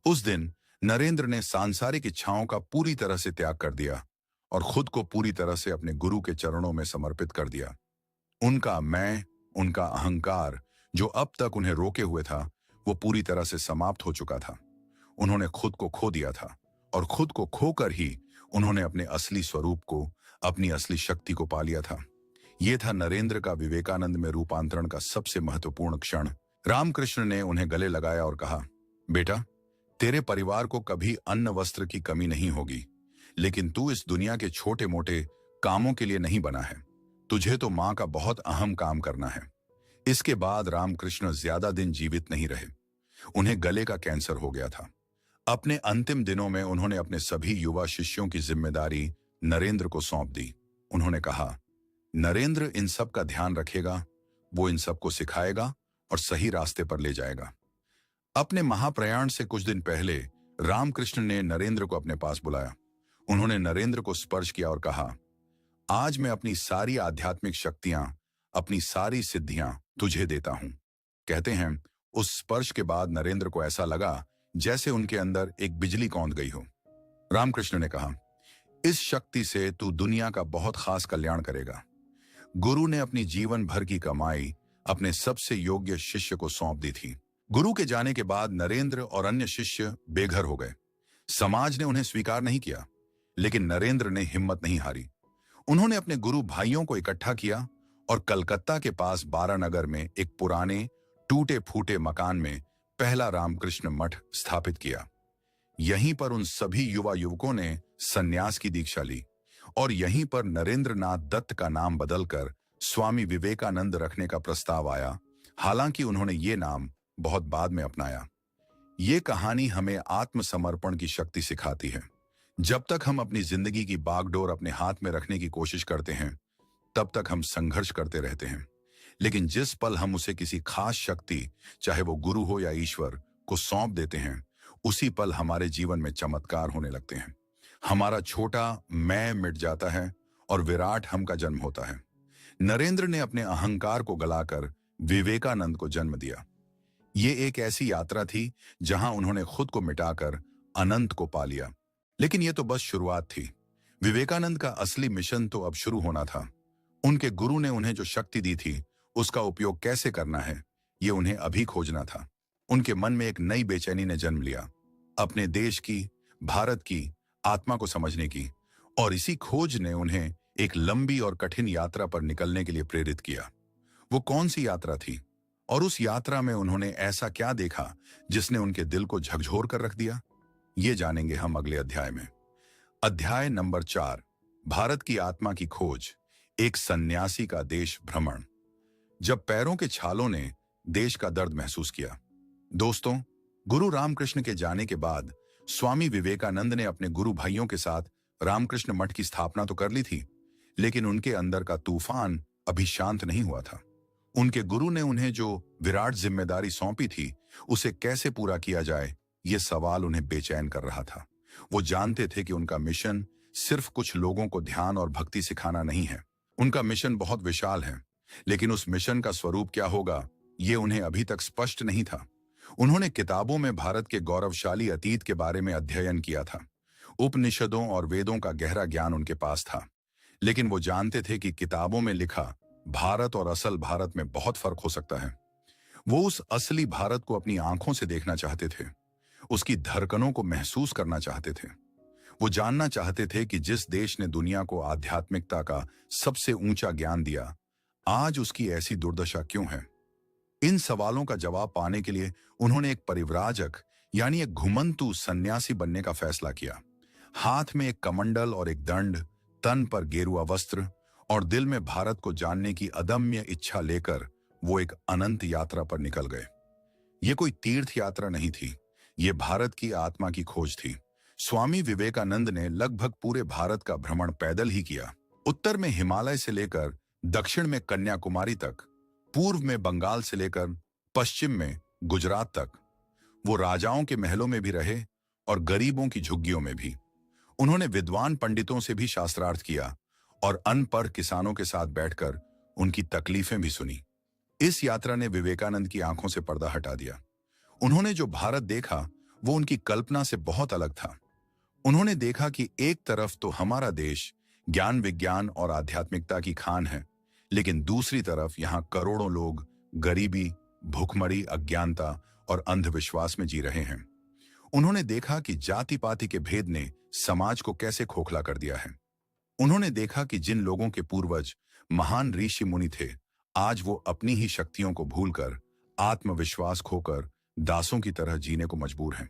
उस दिन नरेंद्र ने सांसारिक इच्छाओं का पूरी तरह से त्याग कर दिया और खुद को पूरी तरह से अपने गुरु के चरणों में समर्पित कर दिया। उनका मैं, उनका अहंकार जो अब तक उन्हें रोके हुए था, वो पूरी तरह से समाप्त हो चुका था। उन्होंने खुद को खो दिया था और खुद को खोकर ही उन्होंने अपने असली स्वरूप को, अपनी असली शक्ति को पा लिया था। यह था नरेंद्र का विवेकानंद में रूपांतरण का सबसे महत्वपूर्ण क्षण। रामकृष्ण ने उन्हें गले लगाया और कहा, बेटा, तेरे परिवार को कभी अन्न वस्त्र की कमी नहीं होगी, लेकिन तू इस दुनिया के छोटे मोटे कामों के लिए नहीं बना है। तुझे तो मां का बहुत अहम काम करना है। इसके बाद रामकृष्ण ज्यादा दिन जीवित नहीं रहे। उन्हें गले का कैंसर हो गया था। अपने अंतिम दिनों में उन्होंने अपने सभी युवा शिष्यों की जिम्मेदारी नरेंद्र को सौंप दी। उन्होंने कहा, नरेंद्र इन सब का ध्यान रखेगा, वो इन सबको सिखाएगा और सही रास्ते पर ले जाएगा। अपने महाप्रयाण से कुछ दिन पहले रामकृष्ण ने नरेंद्र को अपने पास बुलाया। उन्होंने नरेंद्र को स्पर्श किया और कहा, आज मैं अपनी सारी आध्यात्मिक शक्तियां, अपनी सारी सिद्धियां तुझे देता हूं। कहते हैं, उस स्पर्श के बाद नरेंद्र को ऐसा लगा जैसे उनके अंदर एक बिजली कौंध गई हो। रामकृष्ण ने कहा, इस शक्ति से तू दुनिया का बहुत खास कल्याण करेगा। गुरु ने अपनी जीवन भर की कमाई अपने सबसे योग्य शिष्य को सौंप दी थी। गुरु के जाने के बाद नरेंद्र और अन्य शिष्य बेघर हो गए। समाज ने उन्हें स्वीकार नहीं किया, लेकिन नरेंद्र ने हिम्मत नहीं हारी। उन्होंने अपने गुरु भाइयों को इकट्ठा किया और कलकत्ता के पास बारानगर में एक पुराने टूटे फूटे मकान में पहला रामकृष्ण मठ स्थापित किया। यहीं पर उन सभी युवा युवकों ने सन्यास की दीक्षा ली और यहीं पर नरेंद्र नाथ दत्त का नाम बदलकर स्वामी विवेकानंद रखने का प्रस्ताव आया। हालांकि उन्होंने ये नाम बहुत बाद में अपनाया। ये कहानी हमें आत्मसमर्पण की शक्ति सिखाती है। जब तक हम अपनी जिंदगी की बागडोर अपने हाथ में रखने की कोशिश करते हैं, तब तक हम संघर्ष करते रहते हैं। लेकिन जिस पल हम उसे किसी खास शक्ति, चाहे वो गुरु हो या ईश्वर, को सौंप देते हैं, उसी पल हमारे जीवन में चमत्कार होने लगते हैं। हमारा छोटा मैं मिट जाता है और विराट हम का जन्म होता है। नरेंद्र ने अपने अहंकार को गलाकर विवेकानंद को जन्म दिया। ये एक ऐसी यात्रा थी जहां उन्होंने खुद को मिटाकर अनंत को पा लिया। लेकिन यह तो बस शुरुआत थी। विवेकानंद का असली मिशन तो अब शुरू होना था। उनके गुरु ने उन्हें जो शक्ति दी थी, उसका उपयोग कैसे करना है, ये उन्हें अभी खोजना था। उनके मन में एक नई बेचैनी ने जन्म लिया, अपने देश की, भारत की आत्मा को समझने की। और इसी खोज ने उन्हें एक लंबी और कठिन यात्रा पर निकलने के लिए प्रेरित किया। वो कौन सी यात्रा थी, और उस यात्रा में उन्होंने ऐसा क्या देखा जिसने उनके दिल को झकझोर कर रख दिया? ये जानेंगे हम अगले अध्याय में। अध्याय नंबर 4, भारत की आत्मा की खोज, एक सन्यासी का देश भ्रमण। जब पैरों के छालों ने देश का दर्द महसूस किया। दोस्तों, गुरु रामकृष्ण के जाने के बाद स्वामी विवेकानंद ने अपने गुरु भाइयों के साथ रामकृष्ण मठ की स्थापना तो कर ली थी, लेकिन उनके अंदर का तूफान अभी शांत नहीं हुआ था। उनके गुरु ने उन्हें जो विराट जिम्मेदारी सौंपी थी, उसे कैसे पूरा किया जाए, ये सवाल उन्हें बेचैन कर रहा था। वो जानते थे कि उनका मिशन सिर्फ कुछ लोगों को ध्यान और भक्ति सिखाना नहीं है। उनका मिशन बहुत विशाल है, लेकिन उस मिशन का स्वरूप क्या होगा, ये उन्हें अभी तक स्पष्ट नहीं था। उन्होंने किताबों में भारत के गौरवशाली अतीत के बारे में अध्ययन किया था। उपनिषदों और वेदों का गहरा ज्ञान उनके पास था, लेकिन वो जानते थे कि किताबों में लिखा भारत और असल भारत में बहुत फर्क हो सकता है। वो उस असली भारत को अपनी आंखों से देखना चाहते थे, उसकी धड़कनों को महसूस करना चाहते थे। वो जानना चाहते थे कि जिस देश ने दुनिया को आध्यात्मिकता का सबसे ऊंचा ज्ञान दिया, आज उसकी ऐसी दुर्दशा क्यों है। इन सवालों का जवाब पाने के लिए उन्होंने एक परिव्राजक यानी एक घुमंतु सन्यासी बनने का फैसला किया। हाथ में एक कमंडल और एक दंड, तन पर गेरुआ वस्त्र और दिल में भारत को जानने की अदम्य इच्छा लेकर वो एक अनंत यात्रा पर निकल गए। ये कोई तीर्थ यात्रा नहीं थी, ये भारत की आत्मा की खोज थी। स्वामी विवेकानंद ने लगभग पूरे भारत का भ्रमण पैदल ही किया। उत्तर में हिमालय से लेकर दक्षिण में कन्याकुमारी तक, पूर्व में बंगाल से लेकर पश्चिम में गुजरात तक। वो राजाओं के महलों में भी रहे और गरीबों की झुग्गियों में भी। उन्होंने विद्वान पंडितों से भी शास्त्रार्थ किया और अनपढ़ किसानों के साथ बैठकर उनकी तकलीफें भी सुनी। इस यात्रा ने विवेकानंद की आंखों से पर्दा हटा दिया। उन्होंने जो भारत देखा वो उनकी कल्पना से बहुत अलग था। उन्होंने देखा कि एक तरफ तो हमारा देश ज्ञान विज्ञान और आध्यात्मिकता की खान है, लेकिन दूसरी तरफ यहाँ करोड़ों लोग गरीबी, भूखमरी, अज्ञानता और अंधविश्वास में जी रहे हैं। उन्होंने देखा कि जाति पाति के भेद ने समाज को कैसे खोखला कर दिया है। उन्होंने देखा कि जिन लोगों के पूर्वज महान ऋषि मुनि थे, आज वो अपनी ही शक्तियों को भूलकर, आत्मविश्वास खोकर दासों की तरह जीने को मजबूर हैं।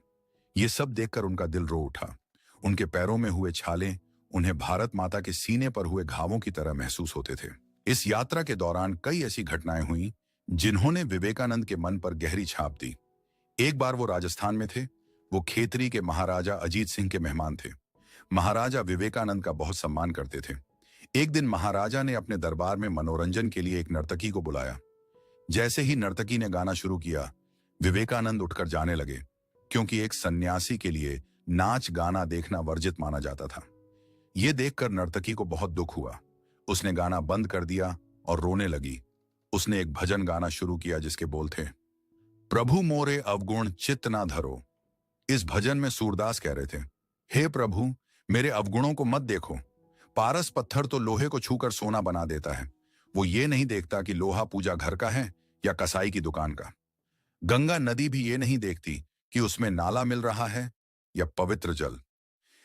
ये सब देखकर उनका दिल रो उठा। उनके पैरों में हुए छाले उन्हें भारत माता के सीने पर हुए घावों की तरह महसूस होते थे। इस यात्रा के दौरान कई ऐसी घटनाएं हुई जिन्होंने विवेकानंद के मन पर गहरी छाप दी। एक बार वो राजस्थान में थे। वो खेतरी के महाराजा अजीत सिंह के मेहमान थे। महाराजा विवेकानंद का बहुत सम्मान करते थे। एक दिन महाराजा ने अपने दरबार में मनोरंजन के लिए एक नर्तकी को बुलाया। जैसे ही नर्तकी ने गाना शुरू किया, विवेकानंद उठकर जाने लगे, क्योंकि एक सन्यासी के लिए नाच गाना देखना वर्जित माना जाता था। यह देखकर नर्तकी को बहुत दुख हुआ। उसने गाना बंद कर दिया और रोने लगी। उसने एक भजन गाना शुरू किया जिसके बोल थे, प्रभु मोरे अवगुण चित्त ना धरो। इस भजन में सूरदास कह रहे थे, हे प्रभु, मेरे अवगुणों को मत देखो। पारस पत्थर तो लोहे को छूकर सोना बना देता है। वो ये नहीं देखता कि लोहा पूजा घर का है या कसाई की दुकान का। गंगा नदी भी ये नहीं देखती कि उसमें नाला मिल रहा है या पवित्र जल।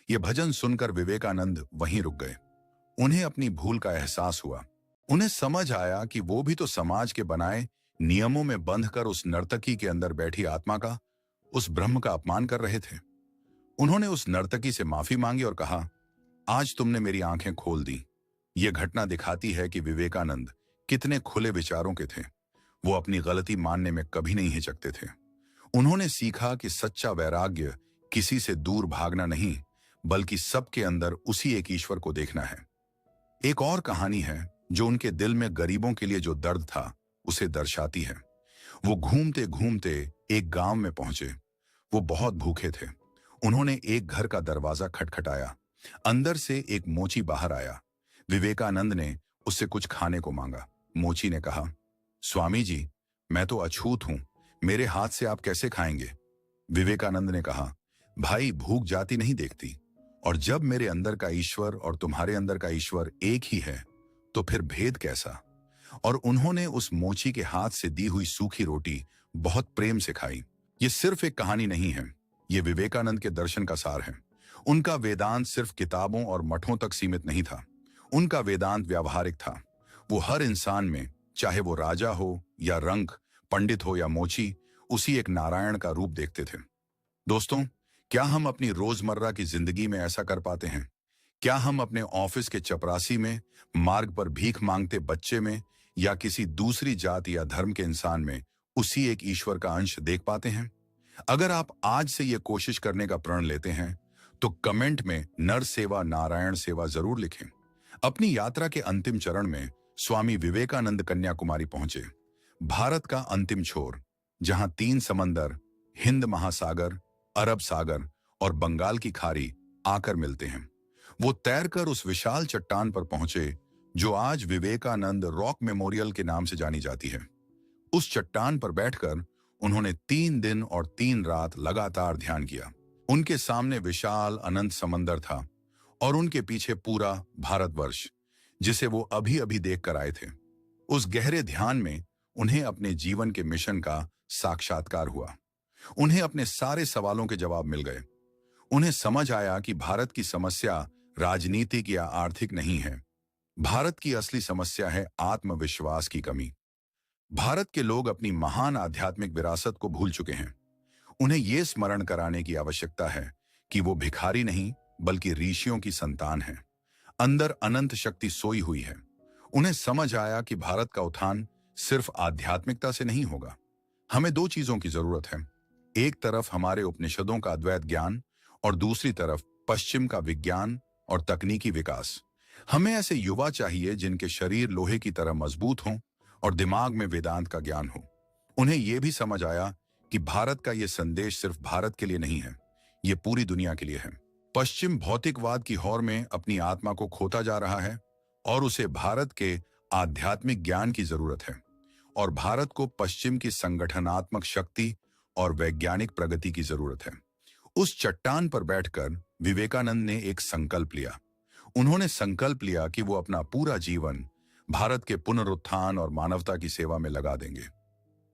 ये भजन सुनकर विवेकानंद वहीं रुक गए। उन्हें अपनी भूल का एहसास हुआ। उन्हें समझ आया कि वो भी तो समाज के बनाए नियमों में बंधकर उस नर्तकी के अंदर बैठी आत्मा का, उस ब्रह्म का अपमान कर रहे थे। उन्होंने उस नर्तकी से माफी मांगी और कहा, आज तुमने मेरी आंखें खोल दी। यह घटना दिखाती है कि विवेकानंद कितने खुले विचारों के थे। वो अपनी गलती मानने में कभी नहीं हिचकते थे। उन्होंने सीखा कि सच्चा वैराग्य किसी से दूर भागना नहीं, बल्कि सबके अंदर उसी एक ईश्वर को देखना है। एक और कहानी है जो उनके दिल में गरीबों के लिए जो दर्द था उसे दर्शाती है। वो घूमते घूमते एक गांव में पहुंचे। वो बहुत भूखे थे। उन्होंने एक घर का दरवाजा खटखटाया। अंदर से एक मोची बाहर आया। विवेकानंद ने उससे कुछ खाने को मांगा। मोची ने कहा, स्वामी जी, मैं तो अछूत हूं, मेरे हाथ से आप कैसे खाएंगे? विवेकानंद ने कहा, भाई, भूख जाति नहीं देखती, और जब मेरे अंदर का ईश्वर और तुम्हारे अंदर का ईश्वर एक ही है तो फिर भेद कैसा? और उन्होंने उस मोची के हाथ से दी हुई सूखी रोटी बहुत प्रेम से खाई। ये सिर्फ एक कहानी नहीं है, ये विवेकानंद के दर्शन का सार है। उनका वेदांत सिर्फ किताबों और मठों तक सीमित नहीं था। उनका वेदांत व्यावहारिक था। वो हर इंसान में, चाहे वो राजा हो या रंक, पंडित हो या मोची, उसी एक नारायण का रूप देखते थे। दोस्तों, क्या हम अपनी रोजमर्रा की जिंदगी में ऐसा कर पाते हैं? क्या हम अपने ऑफिस के चपरासी में, मार्ग पर भीख मांगते बच्चे में, या किसी दूसरी जाति या धर्म के इंसान में उसी एक ईश्वर का अंश देख पाते हैं? अगर आप आज से ये कोशिश करने का प्रण लेते हैं तो कमेंट में नर सेवा नारायण सेवा जरूर लिखें। अपनी यात्रा के अंतिम चरण में स्वामी विवेकानंद कन्याकुमारी पहुंचे, भारत का अंतिम छोर, जहां 3 समंदर, हिंद महासागर, अरब सागर और बंगाल की खाड़ी आकर मिलते हैं। वो तैरकर उस विशाल चट्टान पर पहुंचे जो आज विवेकानंद रॉक मेमोरियल के नाम से जानी जाती है। उस चट्टान पर बैठकर उन्होंने 3 दिन और 3 रात लगातार ध्यान किया। उनके सामने विशाल अनंत समंदर था और उनके पीछे पूरा भारतवर्ष, जिसे वो अभी अभी देख कर आए थे। उस गहरे ध्यान में उन्हें अपने जीवन के मिशन का साक्षात्कार हुआ। उन्हें अपने सारे सवालों के जवाब मिल गए। उन्हें समझ आया कि भारत की समस्या राजनीतिक या आर्थिक नहीं है। भारत की असली समस्या है आत्मविश्वास की कमी। भारत के लोग अपनी महान आध्यात्मिक विरासत को भूल चुके हैं। उन्हें यह स्मरण कराने की आवश्यकता है कि वो भिखारी नहीं, बल्कि ऋषियों की संतान हैं। अंदर अनंत शक्ति सोई हुई है। उन्हें समझ आया कि भारत का उत्थान सिर्फ आध्यात्मिकता से नहीं होगा। हमें 2 चीजों की जरूरत है। एक तरफ हमारे उपनिषदों का अद्वैत ज्ञान और दूसरी तरफ पश्चिम का विज्ञान और तकनीकी विकास। हमें ऐसे युवा चाहिए जिनके शरीर लोहे की तरह मजबूत हों और दिमाग में वेदांत का ज्ञान हो। उन्हें यह भी समझ आया कि भारत का यह संदेश सिर्फ भारत के लिए नहीं है, यह पूरी दुनिया के लिए है। पश्चिम भौतिकवाद की हौर में अपनी आत्मा को खोता जा रहा है और उसे भारत के आध्यात्मिक ज्ञान की जरूरत है, और भारत को पश्चिम की संगठनात्मक शक्ति और वैज्ञानिक प्रगति की जरूरत है। उस चट्टान पर बैठकर विवेकानंद ने एक संकल्प लिया। उन्होंने संकल्प लिया कि वो अपना पूरा जीवन भारत के पुनरुत्थान और मानवता की सेवा में लगा देंगे।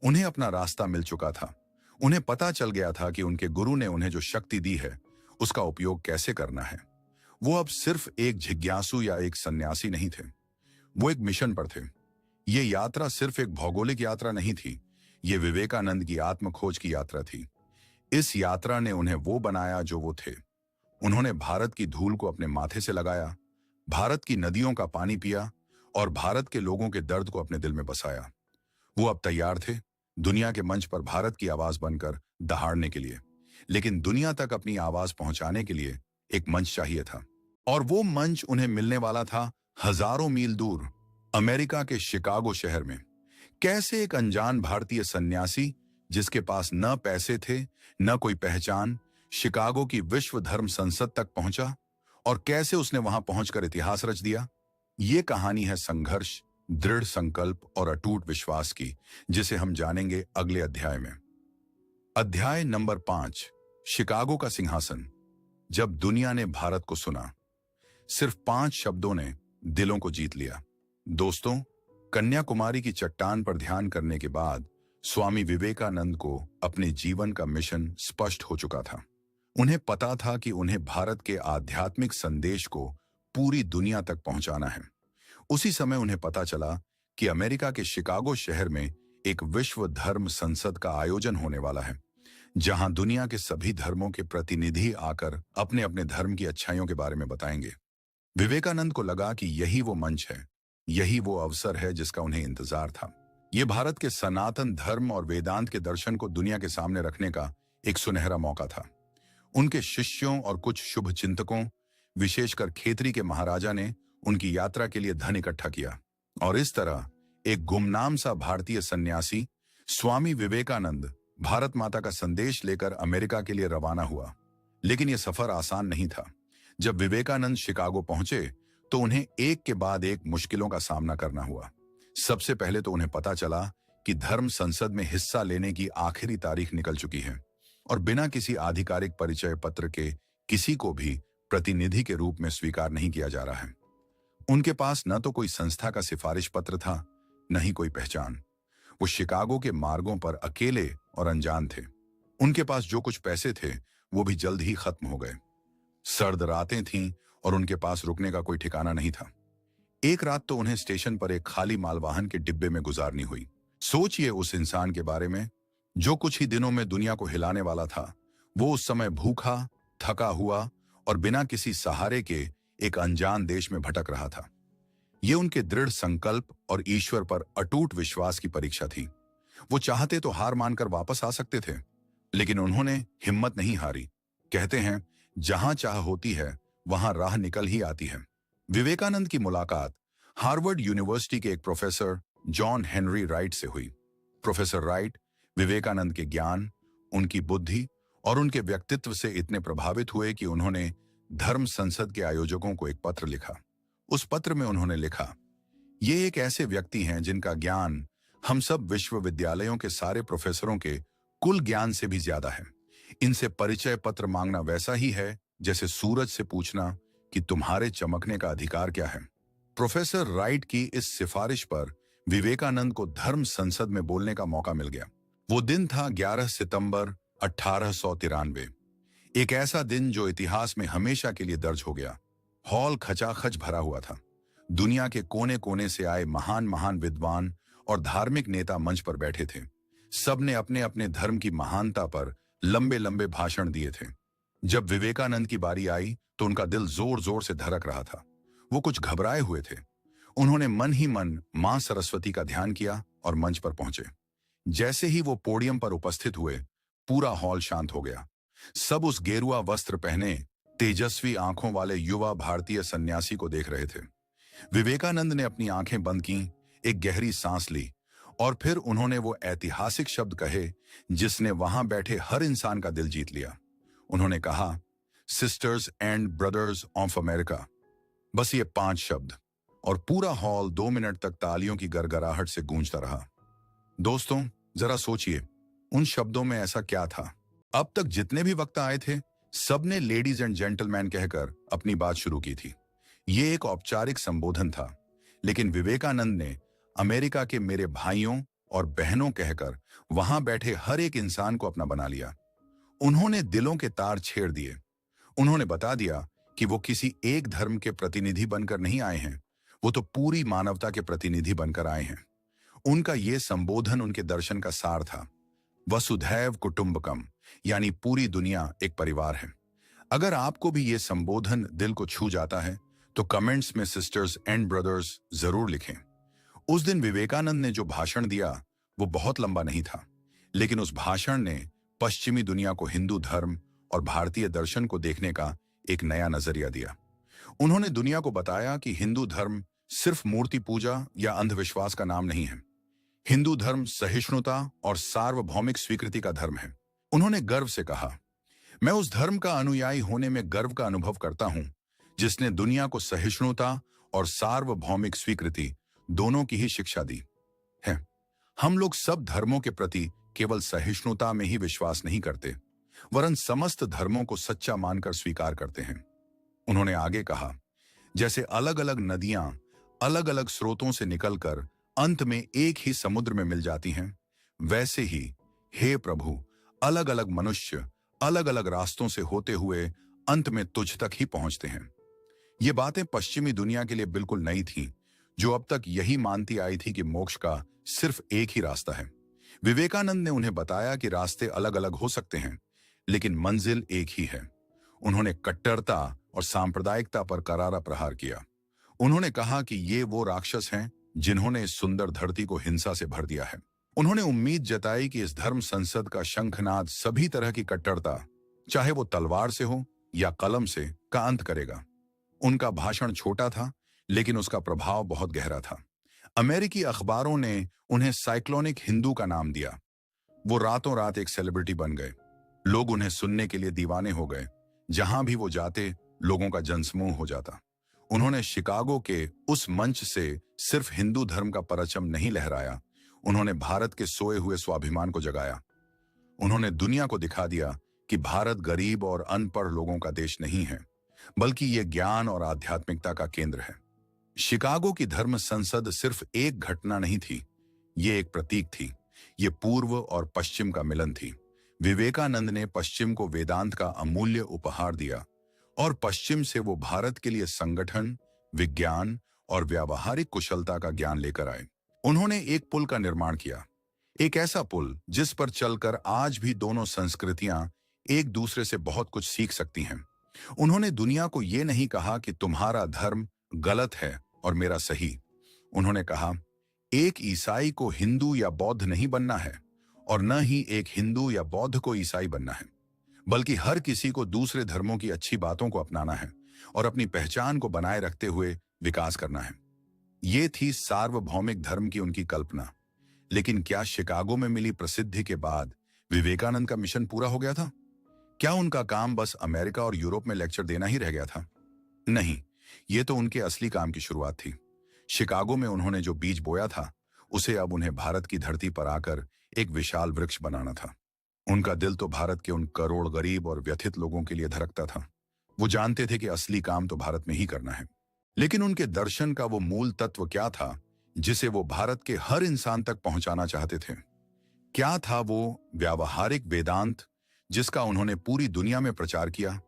उन्हें अपना रास्ता मिल चुका था। उन्हें पता चल गया था कि उनके गुरु ने उन्हें जो शक्ति दी है उसका उपयोग कैसे करना है। वो अब सिर्फ एक जिज्ञासु या एक सन्यासी नहीं थे, वो एक मिशन पर थे। ये यात्रा सिर्फ एक भौगोलिक यात्रा नहीं थी, ये विवेकानंद की आत्मखोज की यात्रा थी। इस यात्रा ने उन्हें वो बनाया जो वो थे। उन्होंने भारत की धूल को अपने माथे से लगाया, भारत की नदियों का पानी पिया और भारत के लोगों के दर्द को अपने दिल में बसाया। वो अब तैयार थे दुनिया के मंच पर भारत की आवाज बनकर दहाड़ने के लिए। लेकिन दुनिया तक अपनी आवाज पहुंचाने के लिए एक मंच चाहिए था, और वो मंच उन्हें मिलने वाला था हजारों मील दूर, अमेरिका के शिकागो शहर में। कैसे एक अनजान भारतीय सन्यासी जिसके पास न पैसे थे न कोई पहचान, शिकागो की विश्व धर्म संसद तक पहुंचा, और कैसे उसने वहां पहुंचकर इतिहास रच दिया। ये कहानी है संघर्ष, दृढ़ संकल्प और अटूट विश्वास की, जिसे हम जानेंगे अगले अध्याय में। अध्याय नंबर 5, शिकागो का सिंहासन। जब दुनिया ने भारत को सुना, सिर्फ 5 शब्दों ने दिलों को जीत लिया। दोस्तों, कन्याकुमारी की चट्टान पर ध्यान करने के बाद स्वामी विवेकानंद को अपने जीवन का मिशन स्पष्ट हो चुका था। उन्हें पता था कि उन्हें भारत के आध्यात्मिक संदेश को पूरी दुनिया तक पहुंचाना है। उसी समय उन्हें पता चला कि अमेरिका के शिकागो शहर में एक विश्व धर्म संसद का आयोजन होने वाला है, जहां दुनिया के सभी धर्मों के प्रतिनिधि आकर अपने अपने धर्म की अच्छाइयों के बारे में बताएंगे। विवेकानंद को लगा कि यही वो मंच है, यही वो अवसर है जिसका उन्हें इंतजार था। ये भारत के सनातन धर्म और वेदांत के दर्शन को दुनिया के सामने रखने का एक सुनहरा मौका था। उनके शिष्यों और कुछ शुभ चिंतकों, विशेषकर खेतरी के महाराजा ने उनकी यात्रा के लिए धन इकट्ठा किया, और इस तरह एक गुमनाम सा भारतीय सन्यासी स्वामी विवेकानंद भारत माता का संदेश लेकर अमेरिका के लिए रवाना हुआ। लेकिन यह सफर आसान नहीं था। जब विवेकानंद शिकागो पहुंचे तो उन्हें एक के बाद एक मुश्किलों का सामना करना हुआ। सबसे पहले तो उन्हें पता चला कि धर्म संसद में हिस्सा लेने की आखिरी तारीख निकल चुकी है और बिना किसी आधिकारिक परिचय पत्र के किसी को भी प्रतिनिधि के रूप में स्वीकार नहीं किया जा रहा है। उनके पास न तो कोई संस्था का सिफारिश पत्र था, न ही कोई पहचान। वो शिकागो के मार्गों पर अकेले और अनजान थे। उनके पास जो कुछ पैसे थे वो भी जल्द ही खत्म हो गए। सर्द रातें थीं और उनके पास रुकने का कोई ठिकाना नहीं था। एक रात तो उन्हें स्टेशन पर एक खाली मालवाहन के डिब्बे में गुजारनी हुई। सोचिए उस इंसान के बारे में जो कुछ ही दिनों में दुनिया को हिलाने वाला था। वो उस समय भूखा, थका हुआ और बिना किसी सहारे के एक अनजान देश में भटक रहा था। ये उनके दृढ़ संकल्प और ईश्वर पर अटूट विश्वास की परीक्षा थी। वो चाहते तो हार मानकर वापस आ सकते थे, लेकिन उन्होंने हिम्मत नहीं हारी। कहते हैं, जहां चाह होती है वहां राह निकल ही आती है। विवेकानंद की मुलाकात हार्वर्ड यूनिवर्सिटी के एक प्रोफेसर जॉन हेनरी राइट से हुई। प्रोफेसर राइट विवेकानंद के ज्ञान, उनकी बुद्धि और उनके व्यक्तित्व से इतने प्रभावित हुए कि उन्होंने धर्म संसद के आयोजकों को एक पत्र लिखा। उस पत्र में उन्होंने लिखा, ये एक ऐसे व्यक्ति हैं जिनका ज्ञान हम सब विश्वविद्यालयों के सारे प्रोफेसरों के कुल ज्ञान से भी ज्यादा है। इनसे परिचय पत्र मांगना वैसा ही है जैसे सूरज से पूछना कि तुम्हारे चमकने का अधिकार क्या है। प्रोफेसर राइट की इस सिफारिश पर विवेकानंद को धर्म संसद में बोलने का मौका मिल गया। वो दिन था 11 सितंबर 1893। एक ऐसा दिन जो इतिहास में हमेशा के लिए दर्ज हो गया। हॉल खचाखच भरा हुआ था। दुनिया के कोने कोने से आए महान महान विद्वान और धार्मिक नेता मंच पर बैठे थे। सबने अपने अपने धर्म की महानता पर लंबे लंबे भाषण दिए थे। जब विवेकानंद की बारी आई तो उनका दिल जोर जोर से धड़क रहा था। वो कुछ घबराए हुए थे। उन्होंने मन ही मन मां सरस्वती का ध्यान किया और मंच पर पहुंचे। जैसे ही वो पोडियम पर उपस्थित हुए, पूरा हॉल शांत हो गया। सब उस गेरुआ वस्त्र पहने तेजस्वी आंखों वाले युवा भारतीय सन्यासी को देख रहे थे। विवेकानंद ने अपनी आंखें बंद की, एक गहरी सांस ली और फिर उन्होंने वो ऐतिहासिक शब्द कहे जिसने वहां बैठे हर इंसान का दिल जीत लिया। उन्होंने कहा, sisters and brothers of America. बस ये 5 शब्द और पूरा हॉल 2 मिनट तक तालियों की गड़गड़ाहट से गूंजता रहा। दोस्तों, जरा सोचिए, उन शब्दों में ऐसा क्या था? अब तक जितने भी वक्ता आए थे, सबने लेडीज एंड जेंटलमैन कहकर अपनी बात शुरू की थी। ये एक औपचारिक संबोधन था, लेकिन विवेकानंद ने अमेरिका के मेरे भाइयों और बहनों कहकर वहां बैठे हर एक इंसान को अपना बना लिया। उन्होंने दिलों के तार छेड़ दिए। उन्होंने बता दिया कि वो किसी एक धर्म के प्रतिनिधि बनकर नहीं आए हैं, वो तो पूरी मानवता के प्रतिनिधि बनकर आए हैं। उनका ये संबोधन उनके दर्शन का सार था। वसुधैव कुटुंबकम, यानी पूरी दुनिया एक परिवार है। अगर आपको भी ये संबोधन दिल को छू जाता है तो कमेंट्स में सिस्टर्स एंड ब्रदर्स जरूर लिखें। उस दिन विवेकानंद ने जो भाषण दिया वो बहुत लंबा नहीं था, लेकिन उस भाषण ने पश्चिमी दुनिया को हिंदू धर्म और भारतीय दर्शन को देखने का एक नया नजरिया दिया। उन्होंने दुनिया को बताया कि हिंदू धर्म सिर्फ मूर्ति पूजा या अंधविश्वास का नाम नहीं है। हिंदू धर्म सहिष्णुता और सार्वभौमिक स्वीकृति का धर्म है। उन्होंने गर्व से कहा, मैं उस धर्म का अनुयायी होने में गर्व का अनुभव करता हूं जिसने दुनिया को सहिष्णुता और सार्वभौमिक स्वीकृति दोनों की ही शिक्षा दी है। हम लोग सब धर्मों के प्रति केवल सहिष्णुता में ही विश्वास नहीं करते, वरन समस्त धर्मों को सच्चा मानकर स्वीकार करते हैं। उन्होंने आगे कहा, जैसे अलग अलग नदियां अलग अलग स्रोतों से निकलकर अंत में एक ही समुद्र में मिल जाती हैं, वैसे ही हे प्रभु, अलग अलग मनुष्य अलग अलग रास्तों से होते हुए अंत में तुझ तक ही पहुंचते हैं। ये बातें पश्चिमी दुनिया के लिए बिल्कुल नई थीं, जो अब तक यही मानती आई थी कि मोक्ष का सिर्फ एक ही रास्ता है। विवेकानंद ने उन्हें बताया कि रास्ते अलग अलग हो सकते हैं, लेकिन मंजिल एक ही है। उन्होंने कट्टरता और सांप्रदायिकता पर करारा प्रहार किया। उन्होंने कहा कि ये वो राक्षस हैं जिन्होंने इस सुंदर धरती को हिंसा से भर दिया है। उन्होंने उम्मीद जताई कि इस धर्म संसद का शंखनाद सभी तरह की कट्टरता, चाहे वो तलवार से हो या कलम से, का अंत करेगा। उनका भाषण छोटा था, लेकिन उसका प्रभाव बहुत गहरा था। अमेरिकी अखबारों ने उन्हें साइक्लोनिक हिंदू का नाम दिया। वो रातों रात एक सेलिब्रिटी बन गए। लोग उन्हें सुनने के लिए दीवाने हो गए। जहां भी वो जाते, लोगों का जनसमूह हो जाता। उन्होंने शिकागो के उस मंच से सिर्फ हिंदू धर्म का परचम नहीं लहराया, उन्होंने भारत के सोए हुए स्वाभिमान को जगाया। उन्होंने दुनिया को दिखा दिया कि भारत गरीब और अनपढ़ लोगों का देश नहीं है, बल्कि ये ज्ञान और आध्यात्मिकता का केंद्र है। शिकागो की धर्म संसद सिर्फ एक घटना नहीं थी, ये एक प्रतीक थी। ये पूर्व और पश्चिम का मिलन थी। विवेकानंद ने पश्चिम को वेदांत का अमूल्य उपहार दिया और पश्चिम से वो भारत के लिए संगठन, विज्ञान और व्यावहारिक कुशलता का ज्ञान लेकर आए। उन्होंने एक पुल का निर्माण किया, एक ऐसा पुल जिस पर चलकर आज भी दोनों संस्कृतियां एक दूसरे से बहुत कुछ सीख सकती हैं। उन्होंने दुनिया को ये नहीं कहा कि तुम्हारा धर्म गलत है और मेरा सही। उन्होंने कहा, एक ईसाई को हिंदू या बौद्ध नहीं बनना है और न ही एक हिंदू या बौद्ध को ईसाई बनना है, बल्कि हर किसी को दूसरे धर्मों की अच्छी बातों को अपनाना है और अपनी पहचान को बनाए रखते हुए विकास करना है। ये थी सार्वभौमिक धर्म की उनकी कल्पना। लेकिन क्या शिकागो में मिली प्रसिद्धि के बाद विवेकानंद का मिशन पूरा हो गया था? क्या उनका काम बस अमेरिका और यूरोप में लेक्चर देना ही रह गया था? नहीं, ये तो उनके असली काम की शुरुआत थी। शिकागो में उन्होंने जो बीज बोया था, उसे अब उन्हें भारत की धरती पर आकर एक विशाल वृक्ष बनाना था। उनका दिल तो भारत के उन करोड़ गरीब और व्यथित लोगों के लिए धड़कता था। वो जानते थे कि असली काम तो भारत में ही करना है। लेकिन उनके दर्शन का वो मूल तत्व क्या था जिसे वो भारत के हर इंसान तक पहुंचाना चाहते थे? क्या था वो व्यावहारिक वेदांत जिसका उन्होंने पूरी दुनिया में प्रचार किया?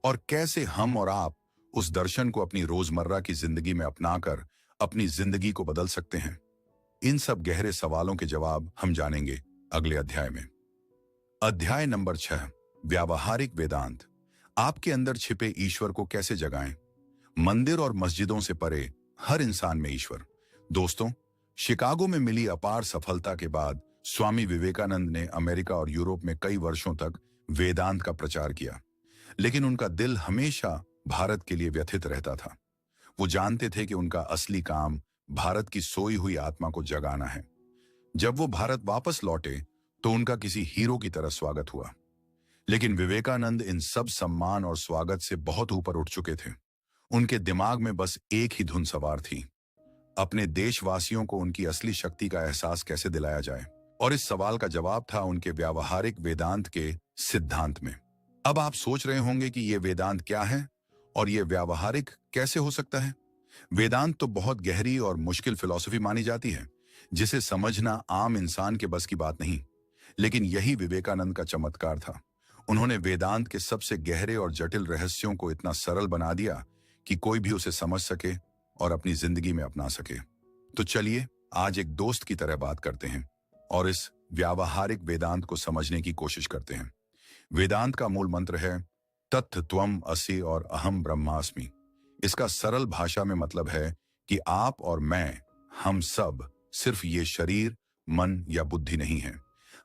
और कैसे हम और आप उस दर्शन को अपनी रोजमर्रा की जिंदगी में अपनाकर अपनी जिंदगी को बदल सकते हैं? इन सब गहरे सवालों के जवाब हम जानेंगे अगले अध्याय में। अध्याय नंबर 6, व्यावहारिक वेदांत। आपके अंदर छिपे ईश्वर को कैसे जगाएं? मंदिर और मस्जिदों से परे हर इंसान में ईश्वर। दोस्तों, शिकागो में मिली अपार सफलता के बाद स्वामी विवेकानंद ने अमेरिका और यूरोप में कई वर्षों तक वेदांत का प्रचार किया। लेकिन उनका दिल हमेशा भारत के लिए व्यथित रहता था। वो जानते थे कि उनका असली काम भारत की सोई हुई आत्मा को जगाना है। जब वो भारत वापस लौटे तो उनका किसी हीरो की तरह स्वागत हुआ। लेकिन विवेकानंद इन सब सम्मान और स्वागत से बहुत ऊपर उठ चुके थे। उनके दिमाग में बस एक ही धुन सवार थी, अपने देशवासियों को उनकी असली शक्ति का एहसास कैसे दिलाया जाए। और इस सवाल का जवाब था उनके व्यावहारिक वेदांत के सिद्धांत में। अब आप सोच रहे होंगे कि ये वेदांत क्या है और ये व्यावहारिक कैसे हो सकता है? वेदांत तो बहुत गहरी और मुश्किल फिलॉसफी मानी जाती है, जिसे समझना आम इंसान के बस की बात नहीं। लेकिन यही विवेकानंद का चमत्कार था। उन्होंने वेदांत के सबसे गहरे और जटिल रहस्यों को इतना सरल बना दिया कि कोई भी उसे समझ सके और अपनी जिंदगी में अपना सके। तो चलिए आज एक दोस्त की तरह बात करते हैं और इस व्यावहारिक वेदांत को समझने की कोशिश करते हैं। वेदांत का मूल मंत्र है तत् त्वम असि और अहम ब्रह्मास्मि। इसका सरल भाषा में मतलब है कि आप और मैं, हम सब सिर्फ ये शरीर, मन या बुद्धि नहीं है।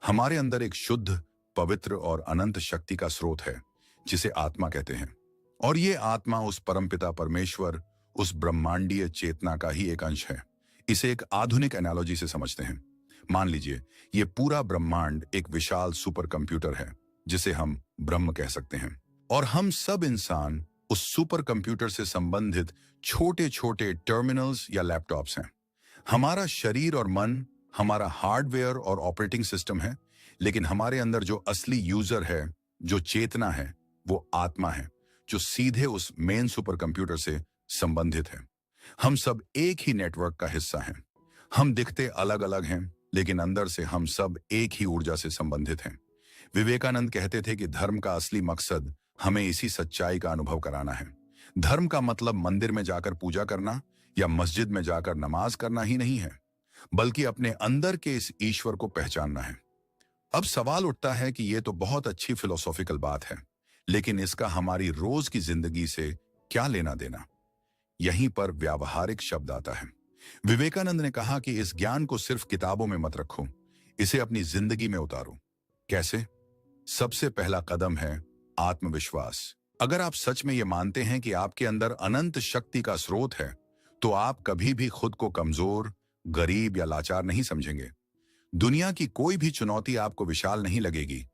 हमारे अंदर एक शुद्ध, पवित्र और अनंत शक्ति का स्रोत है जिसे आत्मा कहते हैं। और ये आत्मा उस परमपिता परमेश्वर, उस ब्रह्मांडीय चेतना का ही एक अंश है। इसे एक आधुनिक एनालॉजी से समझते हैं। मान लीजिए ये पूरा ब्रह्मांड एक विशाल सुपर कंप्यूटर है जिसे हम ब्रह्म कह सकते हैं। और हम सब इंसान उस सुपर कंप्यूटर से संबंधित छोटे छोटे टर्मिनल्स या लैपटॉप्स हैं। हमारा शरीर और मन हमारा हार्डवेयर और ऑपरेटिंग सिस्टम है, लेकिन हमारे अंदर जो असली यूजर है, जो चेतना है, वो आत्मा है, जो सीधे उस मेन सुपर कंप्यूटर से संबंधित है। हम सब एक ही नेटवर्क का हिस्सा हैं। हम दिखते अलग अलग हैं, लेकिन अंदर से हम सब एक ही ऊर्जा से संबंधित हैं। विवेकानंद कहते थे कि धर्म का असली मकसद हमें इसी सच्चाई का अनुभव कराना है। धर्म का मतलब मंदिर में जाकर पूजा करना या मस्जिद में जाकर नमाज करना ही नहीं है, बल्कि अपने अंदर के इस ईश्वर को पहचानना है। अब सवाल उठता है कि यह तो बहुत अच्छी फिलोसॉफिकल बात है, लेकिन इसका हमारी रोज की जिंदगी से क्या लेना देना? यहीं पर व्यावहारिक शब्द आता है। विवेकानंद ने कहा कि इस ज्ञान को सिर्फ किताबों में मत रखो, इसे अपनी जिंदगी में उतारो। कैसे? सबसे पहला कदम है आत्मविश्वास। अगर आप सच में ये मानते हैं कि आपके अंदर अनंत शक्ति का स्रोत है, तो आप कभी भी खुद को कमजोर, गरीब या लाचार नहीं समझेंगे। दुनिया की कोई भी चुनौती आपको विशाल नहीं लगेगी।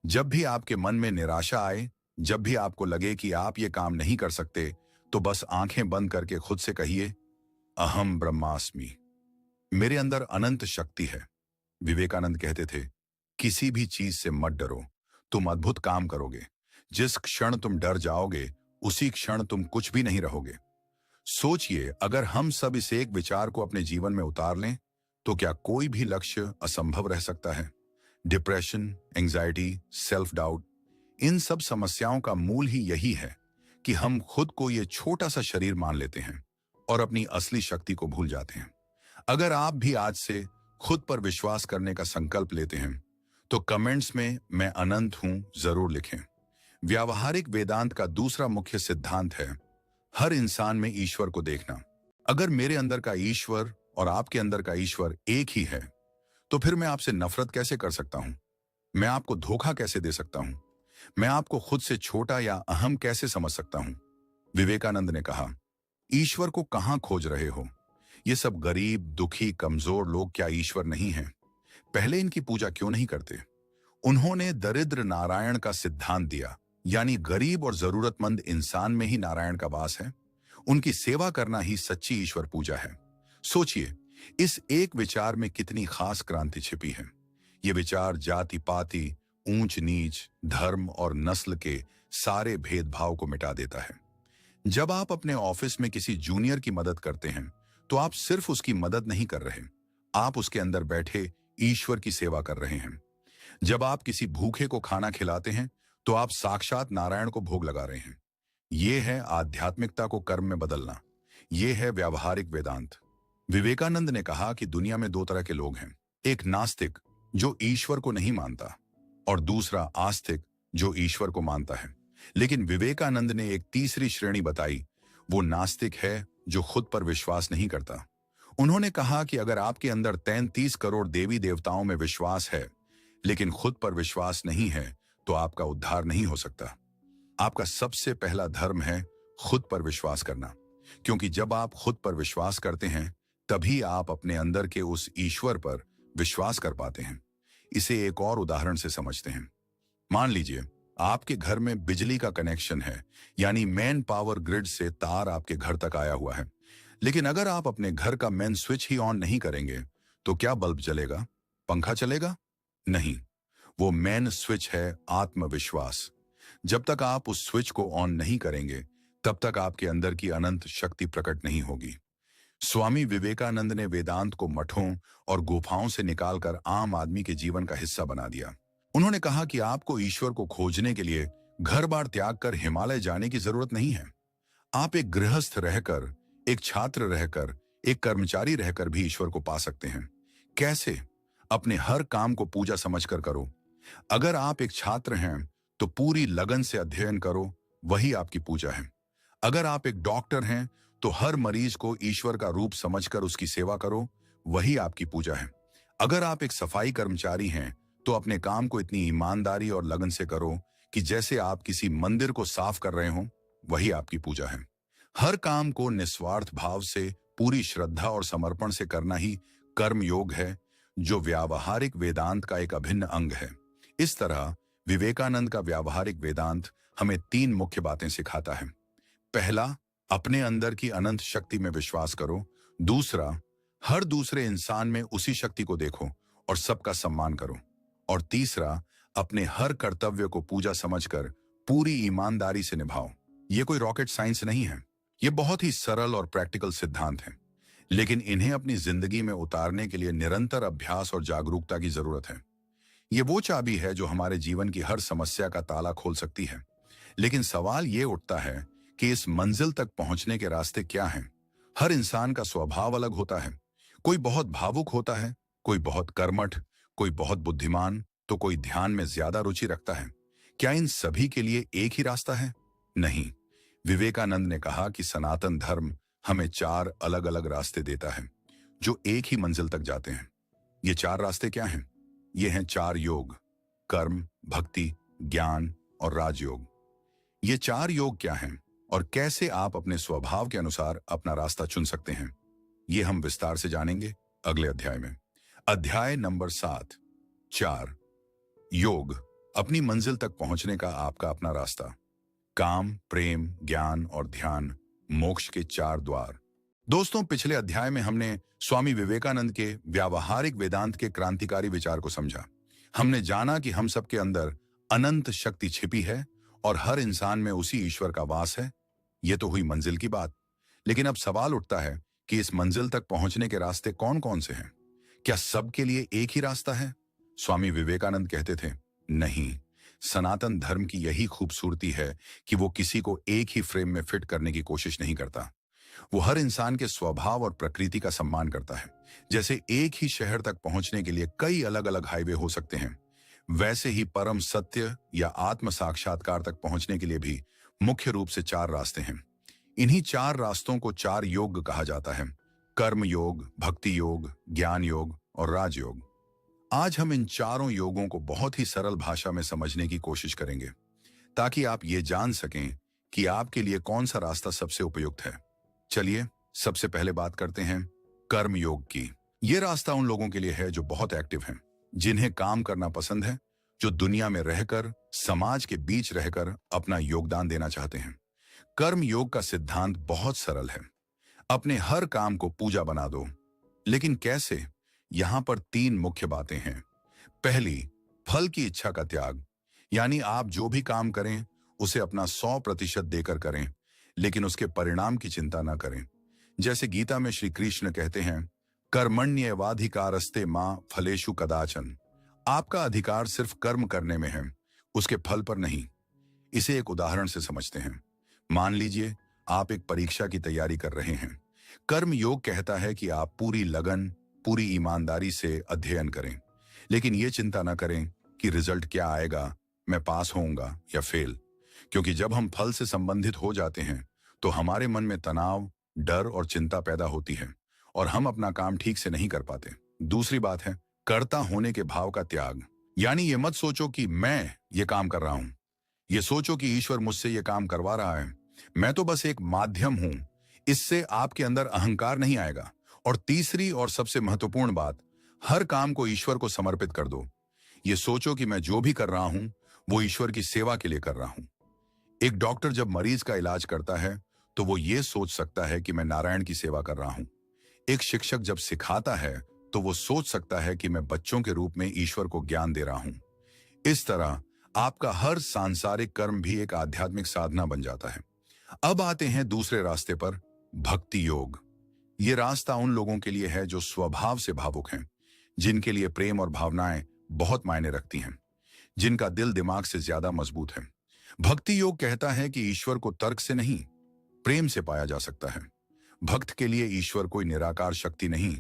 जब भी आपके मन में निराशा आए, जब भी आपको लगे कि आप ये काम नहीं कर सकते, तो बस आंखें बंद करके खुद से कहिए, अहम ब्रह्मास्मि। मेरे अंदर अनंत शक्ति है। विवेकानंद कहते थे, किसी भी चीज से मत डरो, तुम अद्भुत काम करोगे। जिस क्षण तुम डर जाओगे, उसी क्षण तुम कुछ भी नहीं रहोगे। सोचिए, अगर हम सब इस एक विचार को अपने जीवन में उतार लें, तो क्या कोई भी लक्ष्य असंभव रह सकता है? डिप्रेशन, एंजाइटी, सेल्फ डाउट, इन सब समस्याओं का मूल ही यही है कि हम खुद को ये छोटा सा शरीर मान लेते हैं और अपनी असली शक्ति को भूल जाते हैं। अगर आप भी आज से खुद पर विश्वास करने का संकल्प लेते हैं, तो कमेंट्स में मैं अनंत हूं जरूर लिखें। व्यावहारिक वेदांत का दूसरा मुख्य सिद्धांत है हर इंसान में ईश्वर को देखना। अगर मेरे अंदर का ईश्वर और आपके अंदर का ईश्वर एक ही है, तो फिर मैं आपसे नफरत कैसे कर सकता हूं? मैं आपको धोखा कैसे दे सकता हूं? मैं आपको खुद से छोटा या अहम कैसे समझ सकता हूं? विवेकानंद ने कहा, ईश्वर को कहां खोज रहे हो? ये सब गरीब, दुखी, कमजोर लोग क्या ईश्वर नहीं हैं? पहले इनकी पूजा क्यों नहीं करते? उन्होंने दरिद्र नारायण का सिद्धांत दिया, यानी गरीब और जरूरतमंद इंसान में ही नारायण का वास है। उनकी सेवा करना ही सच्ची ईश्वर पूजा है। सोचिए, इस एक विचार में कितनी खास क्रांति छिपी है। ये विचार जाति पाति, ऊंच नीच, धर्म और नस्ल के सारे भेदभाव को मिटा देता है। जब आप अपने ऑफिस में किसी जूनियर की मदद करते हैं, तो आप सिर्फ उसकी मदद नहीं कर रहे, आप उसके अंदर बैठे ईश्वर की सेवा कर रहे हैं। जब आप किसी भूखे को खाना खिलाते हैं, तो आप साक्षात नारायण को भोग लगा रहे हैं। यह है आध्यात्मिकता को कर्म में बदलना। यह है व्यावहारिक वेदांत। विवेकानंद ने कहा कि दुनिया में दो तरह के लोग हैं, एक नास्तिक जो ईश्वर को नहीं मानता, और दूसरा आस्तिक जो ईश्वर को मानता है। लेकिन विवेकानंद ने एक तीसरी श्रेणी बताई, वो नास्तिक है जो खुद पर विश्वास नहीं करता। उन्होंने कहा कि अगर आपके अंदर 33 करोड़ देवी देवताओं में विश्वास है, लेकिन खुद पर विश्वास नहीं है, तो आपका उद्धार नहीं हो सकता। आपका सबसे पहला धर्म है खुद पर विश्वास करना, क्योंकि जब आप खुद पर विश्वास करते हैं, तभी आप अपने अंदर के उस ईश्वर पर विश्वास कर पाते हैं। इसे एक और उदाहरण से समझते हैं। मान लीजिए आपके घर में बिजली का कनेक्शन है, यानी मेन पावर ग्रिड से तार आपके घर तक आया हुआ है। लेकिन अगर आप अपने घर का मेन स्विच ही ऑन नहीं करेंगे, तो क्या बल्ब जलेगा? पंखा चलेगा? नहीं। वो मेन स्विच है आत्मविश्वास। जब तक आप उस स्विच को ऑन नहीं करेंगे, तब तक आपके अंदर की अनंत शक्ति प्रकट नहीं होगी। स्वामी विवेकानंद ने वेदांत को मठों और गुफाओं से निकालकर आम आदमी के जीवन का हिस्सा बना दिया। उन्होंने कहा कि आपको ईश्वर को खोजने के लिए घर बार त्याग कर हिमालय जाने की जरूरत नहीं है। आप एक गृहस्थ रहकर, एक छात्र रहकर, एक कर्मचारी रहकर भी ईश्वर को पा सकते हैं। कैसे? अपने हर काम को पूजा समझकर करो। अगर आप एक छात्र हैं, तो पूरी लगन से अध्ययन करो, वही आपकी पूजा है। अगर आप एक डॉक्टर हैं, तो हर मरीज को ईश्वर का रूप समझकर उसकी सेवा करो, वही आपकी पूजा है। अगर आप एक सफाई कर्मचारी हैं, तो अपने काम को इतनी ईमानदारी और लगन से करो कि जैसे आप किसी मंदिर को साफ कर रहे हो, वही आपकी पूजा है। हर काम को निस्वार्थ भाव से, पूरी श्रद्धा और समर्पण से करना ही कर्म योग है, जो व्यावहारिक वेदांत का एक अभिन्न अंग है। इस तरह विवेकानंद का व्यावहारिक वेदांत हमें 3 मुख्य बातें सिखाता है। पहला, अपने अंदर की अनंत शक्ति में विश्वास करो। दूसरा, हर दूसरे इंसान में उसी शक्ति को देखो और सबका सम्मान करो। और तीसरा, अपने हर कर्तव्य को पूजा समझकर पूरी ईमानदारी से निभाओ। ये कोई रॉकेट साइंस नहीं है, ये बहुत ही सरल और प्रैक्टिकल सिद्धांत हैं, लेकिन इन्हें अपनी जिंदगी में उतारने के लिए निरंतर अभ्यास और जागरूकता की जरूरत है। ये वो चाबी है जो हमारे जीवन की हर समस्या का ताला खोल सकती है। लेकिन सवाल ये उठता है कि इस मंजिल तक पहुंचने के रास्ते क्या हैं? हर इंसान का स्वभाव अलग होता है। कोई बहुत भावुक होता है, कोई बहुत कर्मठ, कोई बहुत बुद्धिमान, तो कोई ध्यान में ज्यादा रुचि रखता है। क्या इन सभी के लिए एक ही रास्ता है? नहीं। विवेकानंद ने कहा कि सनातन धर्म हमें 4 अलग अलग रास्ते देता है, जो एक ही मंजिल तक जाते हैं। ये 4 रास्ते क्या हैं? ये हैं 4 योग: कर्म, भक्ति, ज्ञान और राजयोग। ये 4 योग क्या हैं और कैसे आप अपने स्वभाव के अनुसार अपना रास्ता चुन सकते हैं, ये हम विस्तार से जानेंगे अगले अध्याय में। अध्याय नंबर 7, 4 योग, अपनी मंजिल तक पहुंचने का आपका अपना रास्ता। काम, प्रेम, ज्ञान और ध्यान मोक्ष के 4 द्वार। दोस्तों, पिछले अध्याय में हमने स्वामी विवेकानंद के व्यावहारिक वेदांत के क्रांतिकारी विचार को समझा। हमने जाना कि हम सबके अंदर अनंत शक्ति छिपी है और हर इंसान में उसी ईश्वर का वास है। यह तो हुई मंजिल की बात। लेकिन अब सवाल उठता है कि इस मंजिल तक पहुंचने के रास्ते कौन कौन से हैं? क्या सबके लिए एक ही रास्ता है? स्वामी विवेकानंद कहते थे, नहीं। सनातन धर्म की यही खूबसूरती है कि वो किसी को एक ही फ्रेम में फिट करने की कोशिश नहीं करता। वो हर इंसान के स्वभाव और प्रकृति का सम्मान करता है। जैसे एक ही शहर तक पहुंचने के लिए कई अलग अलग हाईवे हो सकते हैं, वैसे ही परम सत्य या आत्म साक्षात्कार तक पहुंचने के लिए भी मुख्य रूप से 4 रास्ते हैं। इन्हीं 4 रास्तों को 4 योग कहा जाता है: कर्म योग, भक्ति योग, ज्ञान योग और राजयोग। आज हम इन चारों योगों को बहुत ही सरल भाषा में समझने की कोशिश करेंगे, ताकि आप ये जान सकें कि आपके लिए कौन सा रास्ता सबसे उपयुक्त है। चलिए सबसे पहले बात करते हैं कर्म योग की। यह रास्ता उन लोगों के लिए है जो बहुत एक्टिव हैं, जिन्हें काम करना पसंद है, जो दुनिया में रहकर, समाज के बीच रहकर अपना योगदान देना चाहते हैं। कर्म योग का सिद्धांत बहुत सरल है। अपने हर काम को पूजा बना दो। लेकिन कैसे? यहां पर 3 मुख्य बातें हैं। पहली, फल की इच्छा का त्याग, यानी आप जो भी काम करें उसे अपना 100% देकर करें, लेकिन उसके परिणाम की चिंता न करें। जैसे गीता में श्री कृष्ण कहते हैं, कर्मण्येवाधिकारस्ते मां फलेषु कदाचन। आपका अधिकार सिर्फ कर्म करने में है, उसके फल पर नहीं। इसे एक उदाहरण से समझते हैं। मान लीजिए आप एक परीक्षा की तैयारी कर रहे हैं। कर्म योग कहता है कि आप पूरी लगन, पूरी ईमानदारी से अध्ययन करें, लेकिन यह चिंता न करें कि रिजल्ट क्या आएगा, मैं पास होऊंगा या फेल। क्योंकि जब हम फल से संबंधित हो जाते हैं तो हमारे मन में तनाव, डर और चिंता पैदा होती है और हम अपना काम ठीक से नहीं कर पाते। दूसरी बात है कर्ता होने के भाव का त्याग, यानी ये मत सोचो कि मैं ये काम कर रहा हूं। ये सोचो कि ईश्वर मुझसे ये काम करवा रहा है, मैं तो बस एक माध्यम हूं। इससे आपके अंदर अहंकार नहीं आएगा। और तीसरी और सबसे महत्वपूर्ण बात, हर काम को ईश्वर को समर्पित कर दो। ये सोचो कि मैं जो भी कर रहा हूं वो ईश्वर की सेवा के लिए कर रहा हूं। एक डॉक्टर जब मरीज का इलाज करता है तो वो ये सोच सकता है कि मैं नारायण की सेवा कर रहा हूं। एक शिक्षक जब सिखाता है तो वो सोच सकता है कि मैं बच्चों के रूप में ईश्वर को ज्ञान दे रहा हूं। इस तरह आपका हर सांसारिक कर्म भी एक आध्यात्मिक साधना बन जाता है। अब आते हैं दूसरे रास्ते पर, भक्ति योग। ये रास्ता उन लोगों के लिए है जो स्वभाव से भावुक हैं, जिनके लिए प्रेम और भावनाएं बहुत मायने रखती हैं, जिनका दिल दिमाग से ज्यादा मजबूत है। भक्ति योग कहता है कि ईश्वर को तर्क से नहीं, प्रेम से पाया जा सकता है। भक्त के लिए ईश्वर कोई निराकार शक्ति नहीं,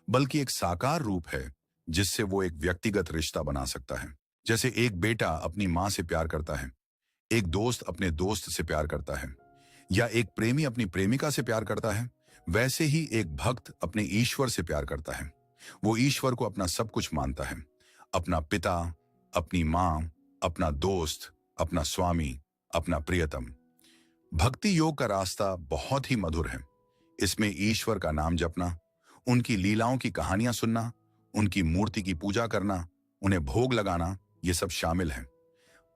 बल्कि एक साकार रूप है जिससे वो एक व्यक्तिगत रिश्ता बना सकता है। जैसे एक बेटा अपनी मां से प्यार करता है, एक दोस्त अपने दोस्त से प्यार करता है, या एक प्रेमी अपनी प्रेमिका से प्यार करता है, वैसे ही एक भक्त अपने ईश्वर से प्यार करता है। वो ईश्वर को अपना सब कुछ मानता है, अपना पिता, अपनी मां, अपना दोस्त, अपना स्वामी, अपना प्रियतम। भक्ति योग का रास्ता बहुत ही मधुर है। इसमें ईश्वर का नाम जपना, उनकी लीलाओं की कहानियां सुनना, उनकी मूर्ति की पूजा करना, उन्हें भोग लगाना, ये सब शामिल है।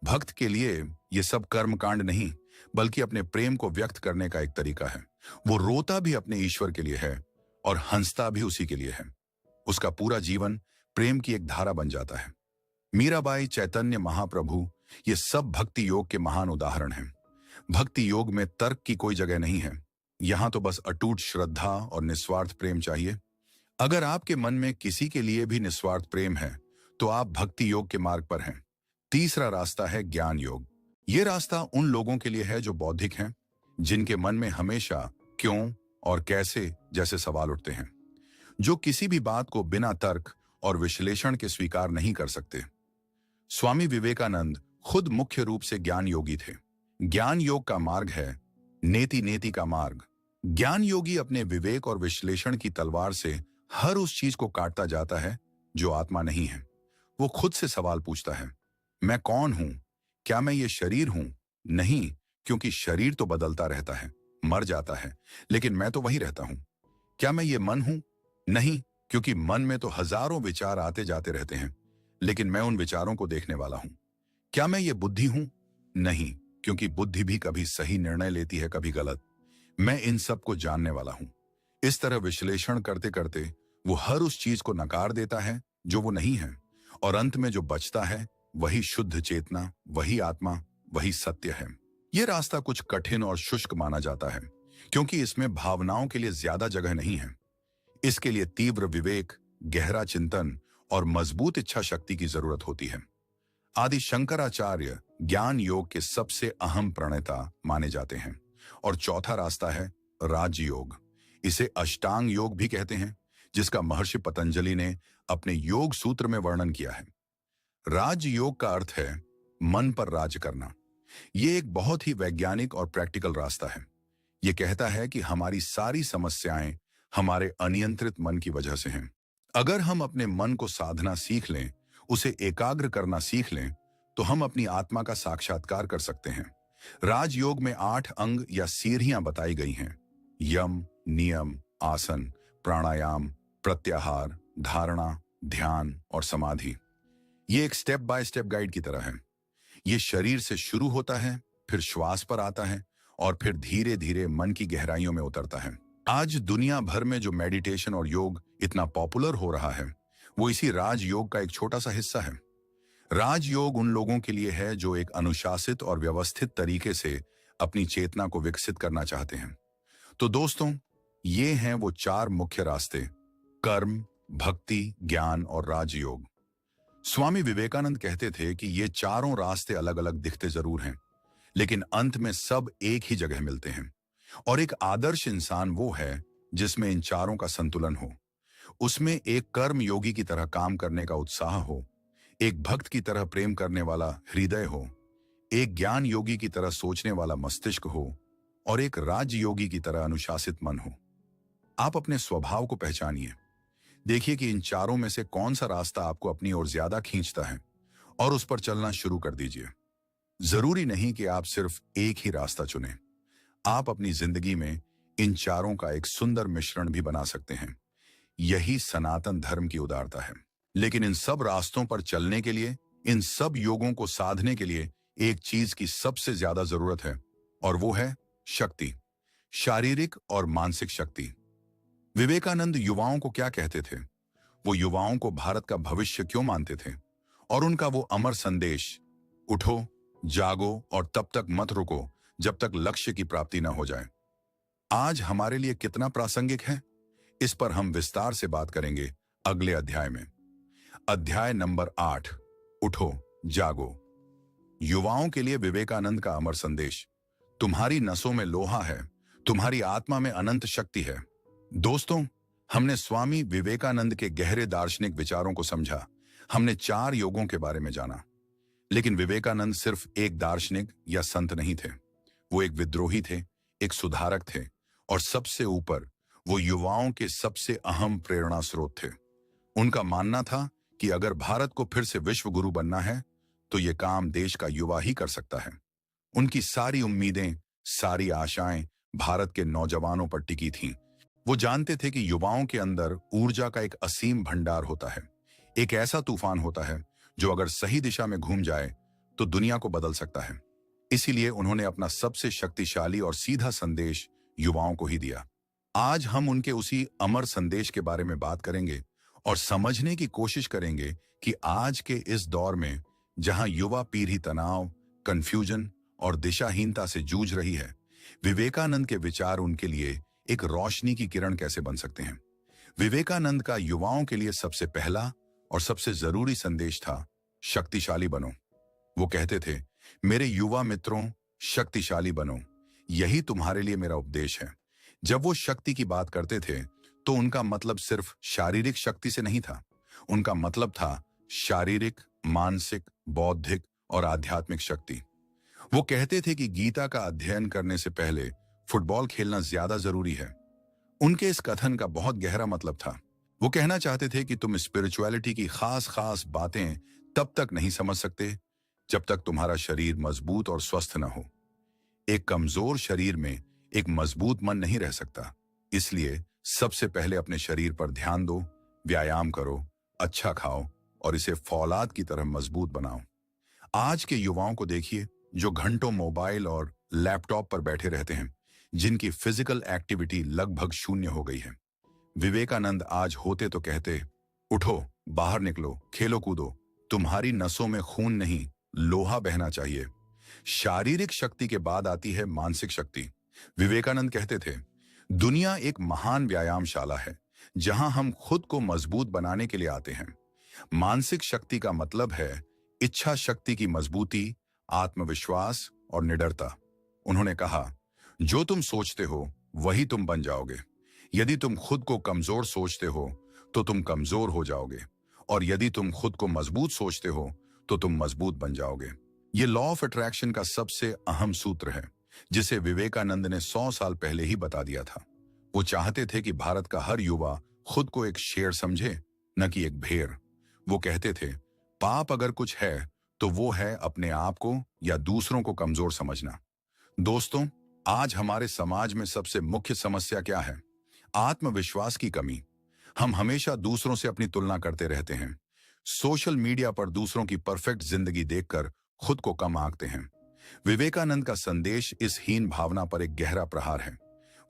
भक्त के लिए ये सब कर्मकांड नहीं, बल्कि अपने प्रेम को व्यक्त करने का एक तरीका है। वो रोता भी अपने ईश्वर के लिए है और हंसता भी उसी के लिए है। उसका पूरा जीवन प्रेम की एक धारा बन जाता है। मीराबाई, चैतन्य महाप्रभु, ये सब भक्ति योग के महान उदाहरण हैं। भक्ति योग में तर्क की कोई जगह नहीं है। यहां तो बस अटूट श्रद्धा और निस्वार्थ प्रेम चाहिए। अगर आपके मन में किसी के लिए भी निस्वार्थ प्रेम है तो आप भक्ति योग के मार्ग पर हैं। तीसरा रास्ता है ज्ञान योग। ये रास्ता उन लोगों के लिए है जो बौद्धिक हैं, जिनके मन में हमेशा क्यों और कैसे जैसे सवाल उठते हैं, जो किसी भी बात को बिना तर्क और विश्लेषण के स्वीकार नहीं कर सकते। स्वामी विवेकानंद खुद मुख्य रूप से ज्ञान योगी थे। ज्ञान योग का मार्ग है नेति नेति का मार्ग। ज्ञान योगी अपने विवेक और विश्लेषण की तलवार से हर उस चीज को काटता जाता है जो आत्मा नहीं है। वो खुद से सवाल पूछता है, मैं कौन हूं? क्या मैं ये शरीर हूं? नहीं, क्योंकि शरीर तो बदलता रहता है, मर जाता है, लेकिन मैं तो वही रहता हूं। क्या मैं ये मन हूं? नहीं, क्योंकि मन में तो हजारों विचार आते जाते रहते हैं, लेकिन मैं उन विचारों को देखने वाला हूं। क्या मैं ये बुद्धि हूं? नहीं, क्योंकि बुद्धि भी कभी सही निर्णय लेती है, कभी गलत। मैं इन सब को जानने वाला हूं। इस तरह विश्लेषण करते करते वो हर उस चीज को नकार देता है जो वो नहीं है, और अंत में जो बचता है वही शुद्ध चेतना, वही आत्मा, वही सत्य है। ये रास्ता कुछ कठिन और शुष्क माना जाता है, क्योंकि इसमें भावनाओं के लिए ज्यादा जगह नहीं है। इसके लिए तीव्र विवेक, गहरा चिंतन और मजबूत इच्छा शक्ति की जरूरत होती है। आदि शंकराचार्य ज्ञान योग के सबसे अहम प्रणेता माने जाते हैं। और चौथा रास्ता है राजयोग। इसे अष्टांग योग भी कहते हैं, जिसका महर्षि पतंजलि ने अपने योग सूत्र में वर्णन किया है। राजयोग का अर्थ है मन पर राज करना। ये एक बहुत ही वैज्ञानिक और प्रैक्टिकल रास्ता है। ये कहता है कि हमारी सारी समस्याएं हमारे अनियंत्रित मन की वजह से हैं। अगर हम अपने मन को साधना सीख लें, उसे एकाग्र करना सीख लें, तो हम अपनी आत्मा का साक्षात्कार कर सकते हैं। राजयोग में 8 अंग या सीढ़ियां बताई गई हैं: यम, नियम, आसन, प्राणायाम, प्रत्याहार, धारणा, ध्यान और समाधि। ये एक स्टेप बाय स्टेप गाइड की तरह है। ये शरीर से शुरू होता है, फिर श्वास पर आता है और फिर धीरे धीरे मन की गहराइयों में उतरता है। आज दुनिया भर में जो मेडिटेशन और योग इतना पॉपुलर हो रहा है, वो इसी राजयोग का एक छोटा सा हिस्सा है। राजयोग उन लोगों के लिए है जो एक अनुशासित और व्यवस्थित तरीके से अपनी चेतना को विकसित करना चाहते हैं। तो दोस्तों, ये हैं वो 4 मुख्य रास्ते: कर्म, भक्ति, ज्ञान और राजयोग। स्वामी विवेकानंद कहते थे कि ये चारों रास्ते अलग अलग दिखते जरूर हैं, लेकिन अंत में सब एक ही जगह मिलते हैं। और एक आदर्श इंसान वो है जिसमें इन चारों का संतुलन हो। उसमें एक कर्म योगी की तरह काम करने का उत्साह हो, एक भक्त की तरह प्रेम करने वाला हृदय हो, एक ज्ञान योगी की तरह सोचने वाला मस्तिष्क हो, और एक राजयोगी की तरह अनुशासित मन हो। आप अपने स्वभाव को पहचानिए। देखिए कि इन चारों में से कौन सा रास्ता आपको अपनी ओर ज्यादा खींचता है, और उस पर चलना शुरू कर दीजिए। जरूरी नहीं कि आप सिर्फ एक ही रास्ता चुनें। आप अपनी जिंदगी में इन चारों का एक सुंदर मिश्रण भी बना सकते हैं। यही सनातन धर्म की उदारता है। लेकिन इन सब रास्तों पर चलने के लिए, इन सब योगों को साधने के लिए एक चीज की सबसे ज्यादा जरूरत है, और वो है शक्ति, शारीरिक और मानसिक शक्ति। विवेकानंद युवाओं को क्या कहते थे? वो युवाओं को भारत का भविष्य क्यों मानते थे? और उनका वो अमर संदेश, उठो, जागो और तब तक मत रुको जब तक लक्ष्य की प्राप्ति न हो जाए, आज हमारे लिए कितना प्रासंगिक है? इस पर हम विस्तार से बात करेंगे अगले अध्याय में। अध्याय नंबर 8, उठो, जागो। युवाओं के लिए विवेकानंद का अमर संदेश: तुम्हारी नसों में लोहा है, तुम्हारी आत्मा में अनंत शक्ति है। दोस्तों, हमने स्वामी विवेकानंद के गहरे दार्शनिक विचारों को समझा। हमने 4 योगों के बारे में जाना। लेकिन विवेकानंद सिर्फ एक दार्शनिक या संत नहीं थे। वो एक विद्रोही थे, एक सुधारक थे, और सबसे ऊपर वो युवाओं के सबसे अहम प्रेरणा स्रोत थे। उनका मानना था कि अगर भारत को फिर से विश्व गुरु बनना है, तो ये काम देश का युवा ही कर सकता है। उनकी सारी उम्मीदें, सारी आशाएं भारत के नौजवानों पर टिकी थीं। वो जानते थे कि युवाओं के अंदर ऊर्जा का एक असीम भंडार होता है, एक ऐसा तूफान होता है जो अगर सही दिशा में घूम जाए तो दुनिया को बदल सकता है। इसीलिए उन्होंने अपना सबसे शक्तिशाली और सीधा संदेश युवाओं को ही दिया। आज हम उनके उसी अमर संदेश के बारे में बात करेंगे और समझने की कोशिश करेंगे कि आज के इस दौर में, जहां युवा पीढ़ी तनाव, कंफ्यूजन और दिशाहीनता से जूझ रही है, विवेकानंद के विचार उनके लिए एक रोशनी की किरण कैसे बन सकते हैं। विवेकानंद का युवाओं के लिए सबसे पहला और सबसे जरूरी संदेश था, शक्तिशाली बनो। वो कहते थे, मेरे युवा मित्रों, शक्तिशाली बनो, यही तुम्हारे लिए मेरा उपदेश है। जब वो शक्ति की बात करते थे तो उनका मतलब सिर्फ शारीरिक शक्ति से नहीं था। उनका मतलब था शारीरिक, मानसिक, बौद्धिक और आध्यात्मिक शक्ति। वो कहते थे कि गीता का अध्ययन करने से पहले फुटबॉल खेलना ज्यादा जरूरी है। उनके इस कथन का बहुत गहरा मतलब था। वो कहना चाहते थे कि तुम स्पिरिचुअलिटी की खास खास बातें तब तक नहीं समझ सकते जब तक तुम्हारा शरीर मजबूत और स्वस्थ न हो। एक कमजोर शरीर में एक मजबूत मन नहीं रह सकता। इसलिए सबसे पहले अपने शरीर पर ध्यान दो, व्यायाम करो, अच्छा खाओ और इसे फौलाद की तरह मजबूत बनाओ। आज के युवाओं को देखिए, जो घंटों मोबाइल और लैपटॉप पर बैठे रहते हैं। जिनकी फिजिकल एक्टिविटी लगभग शून्य हो गई है। विवेकानंद आज होते तो कहते, उठो, बाहर निकलो, खेलो कूदो, तुम्हारी नसों में खून नहीं, लोहा बहना चाहिए। शारीरिक शक्ति के बाद आती है मानसिक शक्ति। विवेकानंद कहते थे, दुनिया एक महान व्यायामशाला है जहां हम खुद को मजबूत बनाने के लिए आते हैं। मानसिक शक्ति का मतलब है इच्छा शक्ति की मजबूती, आत्मविश्वास और निडरता। उन्होंने कहा, जो तुम सोचते हो वही तुम बन जाओगे। यदि तुम खुद को कमजोर सोचते हो तो तुम कमजोर हो जाओगे, और यदि तुम खुद को मजबूत सोचते हो तो तुम मजबूत बन जाओगे। ये लॉ ऑफ अट्रैक्शन का सबसे अहम सूत्र है, जिसे विवेकानंद ने 100 साल पहले ही बता दिया था। वो चाहते थे कि भारत का हर युवा खुद को एक शेर समझे, न कि एक भेड़। वो कहते थे, पाप अगर कुछ है तो वो है अपने आप को या दूसरों को कमजोर समझना। दोस्तों, आज हमारे समाज में सबसे मुख्य समस्या क्या है? आत्मविश्वास की कमी। हम हमेशा दूसरों से अपनी तुलना करते रहते हैं। सोशल मीडिया पर दूसरों की परफेक्ट जिंदगी देखकर खुद को कम आंकते हैं। विवेकानंद का संदेश इस हीन भावना पर एक गहरा प्रहार है।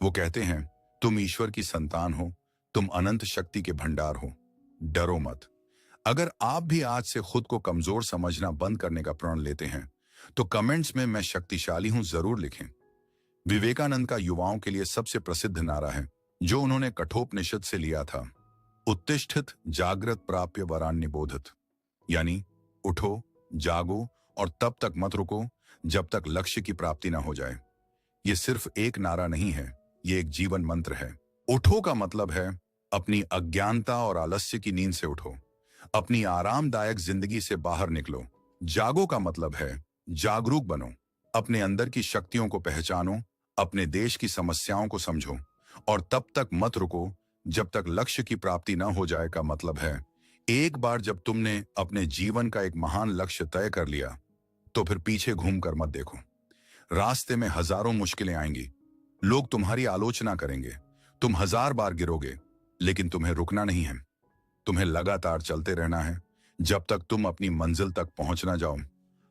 वो कहते हैं, तुम ईश्वर की संतान हो, तुम अनंत शक्ति के भंडार हो, डरो मत। अगर आप भी आज से खुद को कमजोर समझना बंद करने का प्रण लेते हैं तो कमेंट्स में मैं शक्तिशाली हूं जरूर लिखें। विवेकानंद का युवाओं के लिए सबसे प्रसिद्ध नारा है, जो उन्होंने कठोपनिषद से लिया था, उत्तिष्ठित जागृत प्राप्य वरान निबोधित। यानी उठो, जागो और तब तक मत रुको जब तक लक्ष्य की प्राप्ति ना हो जाए। ये सिर्फ एक नारा नहीं है, ये एक जीवन मंत्र है। उठो का मतलब है अपनी अज्ञानता और आलस्य की नींद से उठो, अपनी आरामदायक जिंदगी से बाहर निकलो। जागो का मतलब है जागरूक बनो, अपने अंदर की शक्तियों को पहचानो, अपने देश की समस्याओं को समझो, और तब तक मत रुको जब तक लक्ष्य की प्राप्ति न हो जाए का मतलब है, एक बार जब तुमने अपने जीवन का एक महान लक्ष्य तय कर लिया तो फिर पीछे घूमकर मत देखो। रास्ते में हजारों मुश्किलें आएंगी, लोग तुम्हारी आलोचना करेंगे, तुम 1000 बार गिरोगे, लेकिन तुम्हें रुकना नहीं है। तुम्हें लगातार चलते रहना है जब तक तुम अपनी मंजिल तक पहुंच ना जाओ।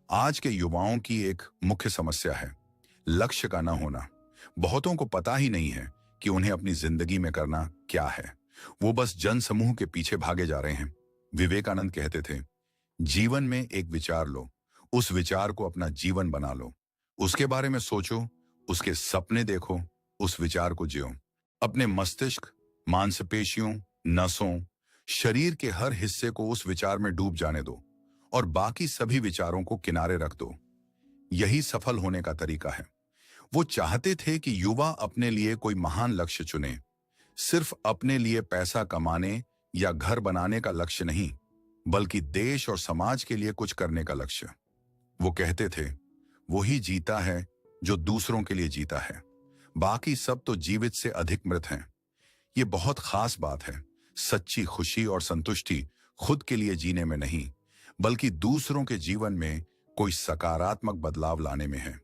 आज के युवाओं की एक मुख्य समस्या है लक्ष्य का ना होना। बहुतों को पता ही नहीं है कि उन्हें अपनी जिंदगी में करना क्या है। वो बस जनसमूह के पीछे भागे जा रहे हैं। विवेकानंद कहते थे, जीवन में एक विचार लो, उस विचार को अपना जीवन बना लो, उसके बारे में सोचो, उसके सपने देखो, उस विचार को जियो। अपने मस्तिष्क, मांसपेशियों, नसों, शरीर के हर हिस्से को उस विचार में डूब जाने दो और बाकी सभी विचारों को किनारे रख दो। यही सफल होने का तरीका है। वो चाहते थे कि युवा अपने लिए कोई महान लक्ष्य चुने, सिर्फ अपने लिए पैसा कमाने या घर बनाने का लक्ष्य नहीं, बल्कि देश और समाज के लिए कुछ करने का लक्ष्य। वो कहते थे, वही जीता है जो दूसरों के लिए जीता है, बाकी सब तो जीवित से अधिक मृत हैं। ये बहुत खास बात है। सच्ची खुशी और संतुष्टि खुद के लिए जीने में नहीं, बल्कि दूसरों के जीवन में कोई सकारात्मक बदलाव लाने में है।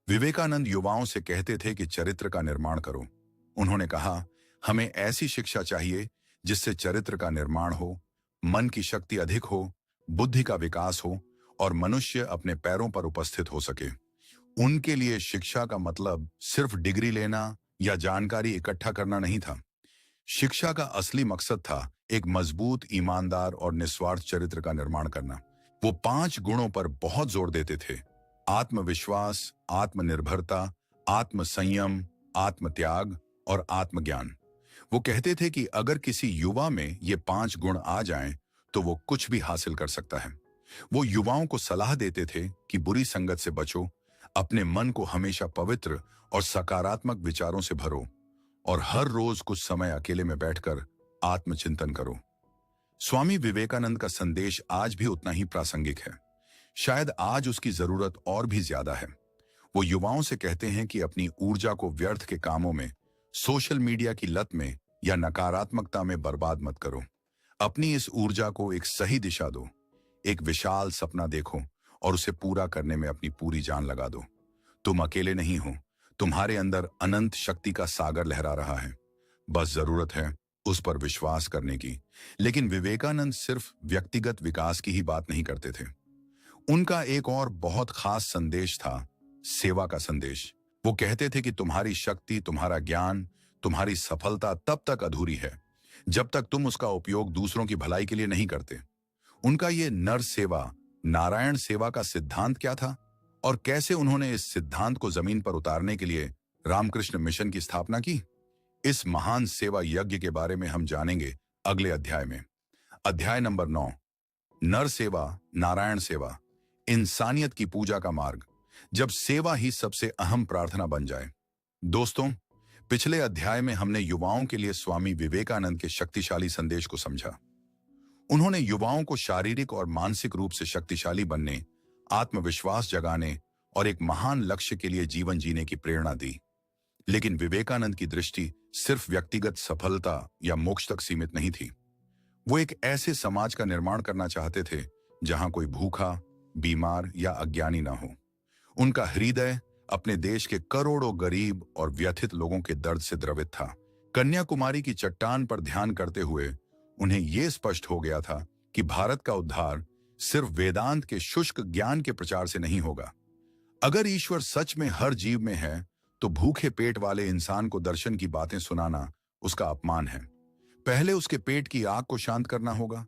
विवेकानंद युवाओं से कहते थे कि चरित्र का निर्माण करो। उन्होंने कहा, हमें ऐसी शिक्षा चाहिए जिससे चरित्र का निर्माण हो, मन की शक्ति अधिक हो, बुद्धि का विकास हो और मनुष्य अपने पैरों पर उपस्थित हो सके। उनके लिए शिक्षा का मतलब सिर्फ डिग्री लेना या जानकारी इकट्ठा करना नहीं था। शिक्षा का असली मकसद था एक मजबूत, ईमानदार और निस्वार्थ चरित्र का निर्माण करना। वो 5 गुणों पर बहुत जोर देते थे, आत्मविश्वास, आत्मनिर्भरता, आत्मसंयम, आत्मत्याग और आत्मज्ञान। वो कहते थे कि अगर किसी युवा में ये 5 गुण आ जाएं, तो वो कुछ भी हासिल कर सकता है। वो युवाओं को सलाह देते थे कि बुरी संगत से बचो, अपने मन को हमेशा पवित्र और सकारात्मक विचारों से भरो और हर रोज कुछ समय अकेले में बैठकर आत्मचिंतन करो। स्वामी विवेकानंद का संदेश आज भी उतना ही प्रासंगिक है। शायद आज उसकी जरूरत और भी ज्यादा है। वो युवाओं से कहते हैं कि अपनी ऊर्जा को व्यर्थ के कामों में, सोशल मीडिया की लत में या नकारात्मकता में बर्बाद मत करो। अपनी इस ऊर्जा को एक सही दिशा दो, एक विशाल सपना देखो और उसे पूरा करने में अपनी पूरी जान लगा दो। तुम अकेले नहीं हो, तुम्हारे अंदर अनंत शक्ति का सागर लहरा रहा है। बस जरूरत है उस पर विश्वास करने की। लेकिन विवेकानंद सिर्फ व्यक्तिगत विकास की ही बात नहीं करते थे। उनका एक और बहुत खास संदेश था, सेवा का संदेश। वो कहते थे कि तुम्हारी शक्ति, तुम्हारा ज्ञान, तुम्हारी सफलता तब तक अधूरी है जब तक तुम उसका उपयोग दूसरों की भलाई के लिए नहीं करते। उनका ये नर सेवा, नारायण सेवा का सिद्धांत क्या था और कैसे उन्होंने इस सिद्धांत को जमीन पर उतारने के लिए रामकृष्ण मिशन की स्थापना की, इस महान सेवा यज्ञ के बारे में हम जानेंगे अगले अध्याय में। अध्याय नंबर 9, नर सेवा, नारायण सेवा, इंसानियत की पूजा का मार्ग, जब सेवा ही सबसे अहम प्रार्थना बन जाए। दोस्तों, पिछले अध्याय में हमने युवाओं के लिए स्वामी विवेकानंद के शक्तिशाली संदेश को समझा। उन्होंने युवाओं को शारीरिक और मानसिक रूप से शक्तिशाली बनने, आत्मविश्वास जगाने और एक महान लक्ष्य के लिए जीवन जीने की प्रेरणा दी। लेकिन विवेकानंद की दृष्टि सिर्फ व्यक्तिगत सफलता या मोक्ष तक सीमित नहीं थी। वो एक ऐसे समाज का निर्माण करना चाहते थे जहां कोई भूखा, बीमार या अज्ञानी ना हो। उनका हृदय अपने देश के करोड़ों गरीब और व्यथित लोगों के दर्द से द्रवित था। कन्याकुमारी की चट्टान पर ध्यान करते हुए उन्हें यह स्पष्ट हो गया था कि भारत का उद्धार सिर्फ वेदांत के शुष्क ज्ञान के प्रचार से नहीं होगा। अगर ईश्वर सच में हर जीव में है, तो भूखे पेट वाले इंसान को दर्शन की बातें सुनाना उसका अपमान है। पहले उसके पेट की आग को शांत करना होगा,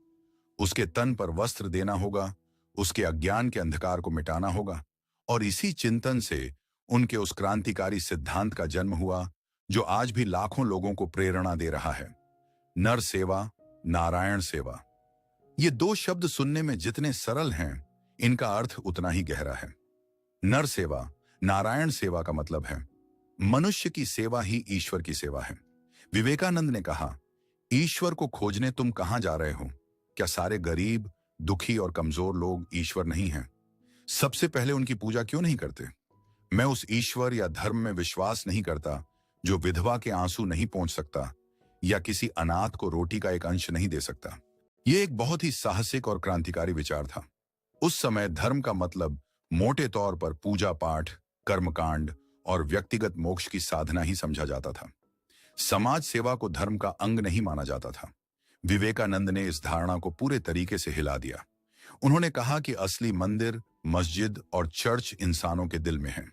उसके तन पर वस्त्र देना होगा, उसके अज्ञान के अंधकार को मिटाना होगा। और इसी चिंतन से उनके उस क्रांतिकारी सिद्धांत का जन्म हुआ जो आज भी लाखों लोगों को प्रेरणा दे रहा है, नर सेवा, नारायण सेवा। ये दो शब्द सुनने में जितने सरल हैं, इनका अर्थ उतना ही गहरा है। नर सेवा, नारायण सेवा का मतलब है मनुष्य की सेवा ही ईश्वर की सेवा है। विवेकानंद ने कहा, ईश्वर को खोजने तुम कहां जा रहे हो? क्या सारे गरीब, दुखी और कमजोर लोग ईश्वर नहीं हैं? सबसे पहले उनकी पूजा क्यों नहीं करते? मैं उस ईश्वर या धर्म में विश्वास नहीं करता जो विधवा के आंसू नहीं पहुंच सकता या किसी अनाथ को रोटी का एक अंश नहीं दे सकता। यह एक बहुत ही साहसिक और क्रांतिकारी विचार था। उस समय धर्म का मतलब मोटे तौर पर पूजा पाठ, कर्मकांड और व्यक्तिगत मोक्ष की साधना ही समझा जाता था। समाज सेवा को धर्म का अंग नहीं माना जाता था। विवेकानंद ने इस धारणा को पूरे तरीके से हिला दिया। उन्होंने कहा कि असली मंदिर, मस्जिद और चर्च इंसानों के दिल में है।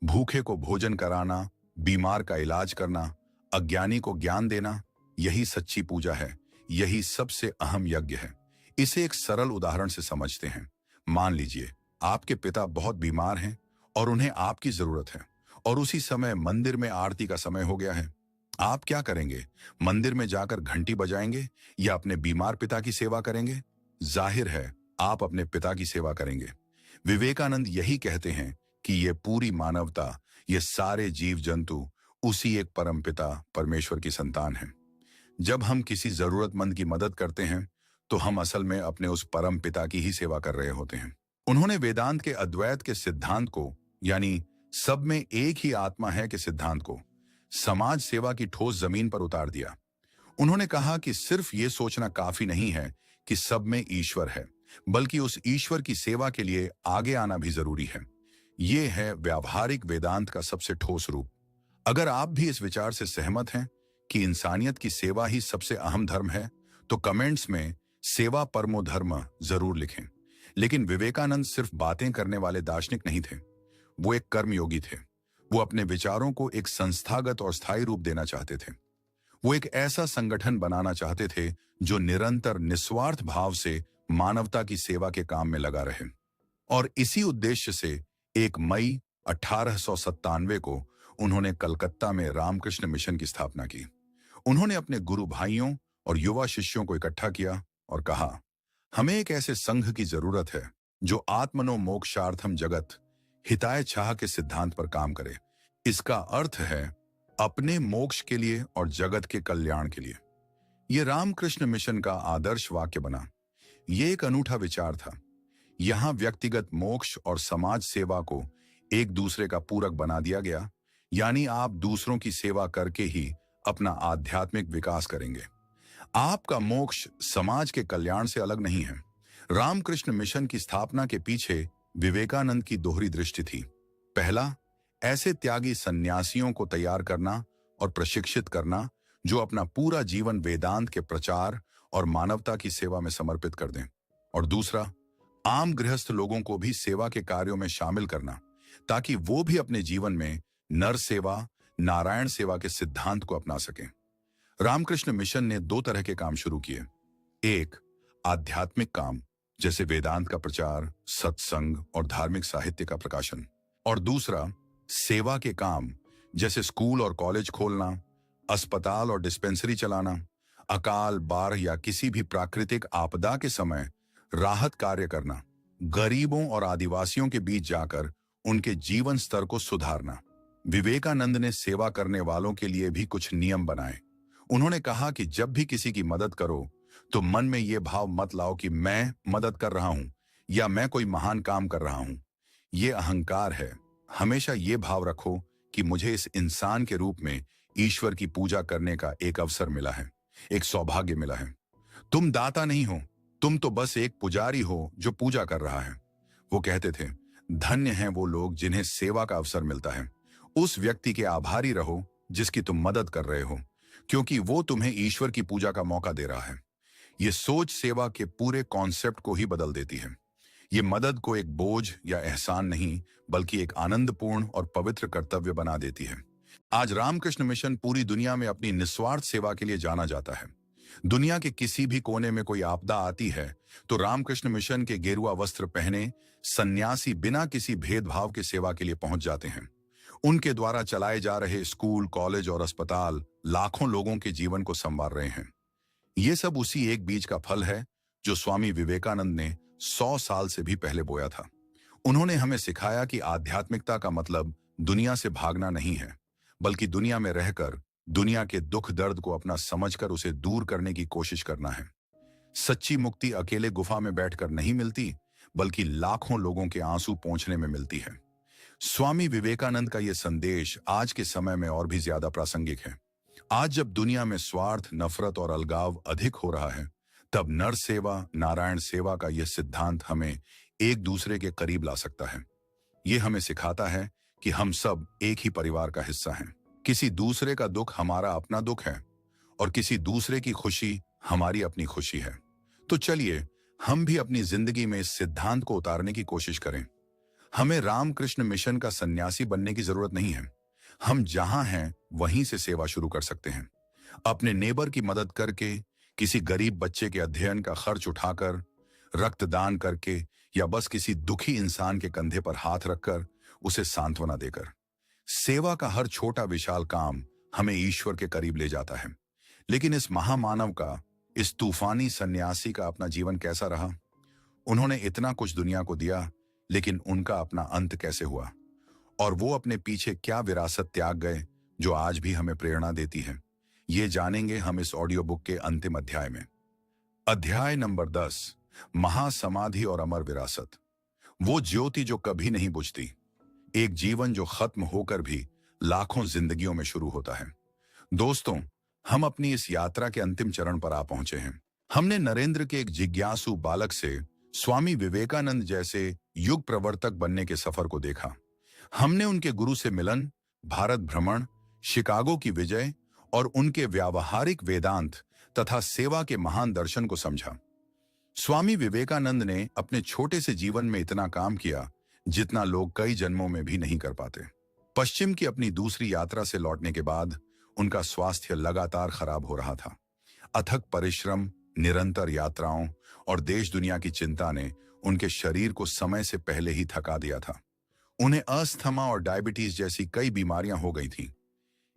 भूखे को भोजन कराना, बीमार का इलाज करना, अज्ञानी को ज्ञान देना, यही सच्ची पूजा है, यही सबसे अहम यज्ञ है। इसे एक सरल उदाहरण से समझते हैं। मान लीजिए आपके पिता बहुत बीमार हैं और उन्हें आपकी जरूरत है, और उसी समय मंदिर में आरती का समय हो गया है। आप क्या करेंगे? मंदिर में जाकर घंटी बजाएंगे या अपने बीमार पिता की सेवा करेंगे? जाहिर है आप अपने पिता की सेवा करेंगे। विवेकानंद यही कहते हैं कि ये पूरी मानवता, ये सारे जीव जंतु उसी एक परम पिता परमेश्वर की संतान हैं। जब हम किसी जरूरतमंद की मदद करते हैं तो हम असल में अपने उस परम पिता की ही सेवा कर रहे होते हैं। उन्होंने वेदांत के अद्वैत के सिद्धांत को, यानी सब में एक ही आत्मा है के सिद्धांत को, समाज सेवा की ठोस जमीन पर उतार दिया। उन्होंने कहा कि सिर्फ ये सोचना काफी नहीं है कि सब में ईश्वर है, बल्कि उस ईश्वर की सेवा के लिए आगे आना भी जरूरी है। ये है व्यावहारिक वेदांत का सबसे ठोस रूप। अगर आप भी इस विचार से सहमत हैं कि इंसानियत की सेवा ही सबसे अहम धर्म है, तो कमेंट्स में सेवा परमो धर्म जरूर लिखें। लेकिन विवेकानंद सिर्फ बातें करने वाले दार्शनिक नहीं थे, वो एक कर्मयोगी थे। वो अपने विचारों को एक संस्थागत और स्थायी रूप देना चाहते थे। वो एक ऐसा संगठन बनाना चाहते थे जो निरंतर निस्वार्थ भाव से मानवता की सेवा के काम में लगा रहे। और इसी उद्देश्य से 1 मई 1897 को उन्होंने कलकत्ता में रामकृष्ण मिशन की स्थापना की। उन्होंने अपने गुरु भाइयों और युवा शिष्यों को इकट्ठा किया और कहा, हमें एक ऐसे संघ की जरूरत है जो आत्मनो मोक्षार्थम जगत हिताय चाह के सिद्धांत पर काम करे। इसका अर्थ है अपने मोक्ष के लिए और जगत के कल्याण के लिए। यह रामकृष्ण मिशन का आदर्श वाक्य बना। यह एक अनूठा विचार था। यहां व्यक्तिगत मोक्ष और समाज सेवा को एक दूसरे का पूरक बना दिया गया, यानी आप दूसरों की सेवा करके ही अपना आध्यात्मिक विकास करेंगे। आपका मोक्ष समाज के कल्याण से अलग नहीं है। रामकृष्ण मिशन की स्थापना के पीछे विवेकानंद की दोहरी दृष्टि थी। पहला, ऐसे त्यागी सन्यासियों को तैयार करना और प्रशिक्षित करना जो अपना पूरा जीवन वेदांत के प्रचार और मानवता की सेवा में समर्पित कर दें। और दूसरा, आम गृहस्थ लोगों को भी सेवा के कार्यों में शामिल करना, ताकि वो भी अपने जीवन में नर सेवा, नारायण सेवा के सिद्धांत को अपना सकें। रामकृष्ण मिशन ने दो तरह के काम शुरू किए। एक, आध्यात्मिक काम जैसे वेदांत का प्रचार, सत्संग और धार्मिक साहित्य का प्रकाशन। और दूसरा, सेवा के काम जैसे स्कूल और कॉलेज खोलना, अस्पताल और डिस्पेंसरी चलाना, अकाल, बाढ़ या किसी भी प्राकृतिक आपदा के समय राहत कार्य करना, गरीबों और आदिवासियों के बीच जाकर उनके जीवन स्तर को सुधारना। विवेकानंद ने सेवा करने वालों के लिए भी कुछ नियम बनाए। उन्होंने कहा कि जब भी किसी की मदद करो तो मन में यह भाव मत लाओ कि मैं मदद कर रहा हूं या मैं कोई महान काम कर रहा हूं। यह अहंकार है। हमेशा ये भाव रखो कि मुझे इस इंसान के रूप में ईश्वर की पूजा करने का एक अवसर मिला है, एक सौभाग्य मिला है। तुम दाता नहीं हो, तुम तो बस एक पुजारी हो जो पूजा कर रहा है। वो कहते थे, धन्य हैं वो लोग जिन्हें सेवा का अवसर मिलता है। उस व्यक्ति के आभारी रहो जिसकी तुम मदद कर रहे हो, क्योंकि वो तुम्हें ईश्वर की पूजा का मौका दे रहा है। ये सोच सेवा के पूरे कॉन्सेप्ट को ही बदल देती है। ये मदद को एक बोझ या एहसान नहीं, बल्कि एक आनंदपूर्ण और पवित्र कर्तव्य बना देती है। आज रामकृष्ण मिशन पूरी दुनिया में अपनी निस्वार्थ सेवा के लिए जाना जाता है। दुनिया के किसी भी कोने में कोई आपदा आती है तो रामकृष्ण मिशन के गेरुआ वस्त्र पहने सन्यासी बिना किसी भेदभाव के सेवा के लिए पहुंच जाते हैं। उनके द्वारा चलाए जा रहे स्कूल, कॉलेज और अस्पताल लाखों लोगों के जीवन को संवार रहे हैं। ये सब उसी एक बीज का फल है जो स्वामी विवेकानंद ने 100 साल से भी पहले बोया था। उन्होंने हमें सिखाया कि आध्यात्मिकता का मतलब दुनिया से भागना नहीं है, बल्कि दुनिया में रहकर दुनिया के दुख दर्द को अपना समझकर उसे दूर करने की कोशिश करना है। सच्ची मुक्ति अकेले गुफा में बैठकर नहीं मिलती, बल्कि लाखों लोगों के आंसू पोंछने में मिलती है। स्वामी विवेकानंद का यह संदेश आज के समय में और भी ज्यादा प्रासंगिक है। आज जब दुनिया में स्वार्थ, नफरत और अलगाव अधिक हो रहा है, तब नर सेवा, नारायण सेवा का यह सिद्धांत हमें एक दूसरे के करीब ला सकता है। यह हमें सिखाता है कि हम सब एक ही परिवार का हिस्सा हैं। किसी दूसरे का दुख हमारा अपना दुख है और किसी दूसरे की खुशी हमारी अपनी खुशी है। तो चलिए हम भी अपनी जिंदगी में इस सिद्धांत को उतारने की कोशिश करें। हमें रामकृष्ण मिशन का सन्यासी बनने की जरूरत नहीं है। हम जहां हैं वहीं से सेवा शुरू कर सकते हैं। अपने नेबर की मदद करके, किसी गरीब बच्चे के अध्ययन का खर्च उठाकर, रक्तदान करके या बस किसी दुखी इंसान के कंधे पर हाथ रखकर उसे सांत्वना देकर। सेवा का हर छोटा विशाल काम हमें ईश्वर के करीब ले जाता है। लेकिन इस महामानव का, इस तूफानी सन्यासी का अपना जीवन कैसा रहा? उन्होंने इतना कुछ दुनिया को दिया, लेकिन उनका अपना अंत कैसे हुआ? और वो अपने पीछे क्या विरासत त्याग गए जो आज भी हमें प्रेरणा देती है? ये जानेंगे हम इस ऑडियो बुक के अंतिम अध्याय में। अध्याय नंबर 10, महासमाधि और अमर विरासत। वो ज्योति जो कभी नहीं बुझती। एक जीवन जो खत्म होकर भी लाखों जिंदगियों में शुरू होता है। दोस्तों, हम अपनी इस यात्रा के अंतिम चरण पर आ पहुंचे हैं। हमने नरेंद्र के एक जिज्ञासु बालक से स्वामी विवेकानंद जैसे युग प्रवर्तक बनने के सफर को देखा। हमने उनके गुरु से मिलन, भारत भ्रमण, शिकागो की विजय और उनके व्यावहारिक वेदांत तथा सेवा के महान दर्शन को समझा। स्वामी विवेकानंद ने अपने छोटे से जीवन में इतना काम किया जितना लोग कई जन्मों में भी नहीं कर पाते। पश्चिम की अपनी दूसरी यात्रा से लौटने के बाद उनका स्वास्थ्य लगातार खराब हो रहा था। अथक परिश्रम, निरंतर यात्राओं और देश दुनिया की चिंता ने उनके शरीर को समय से पहले ही थका दिया था। उन्हें अस्थमा और डायबिटीज जैसी कई बीमारियां हो गई थीं।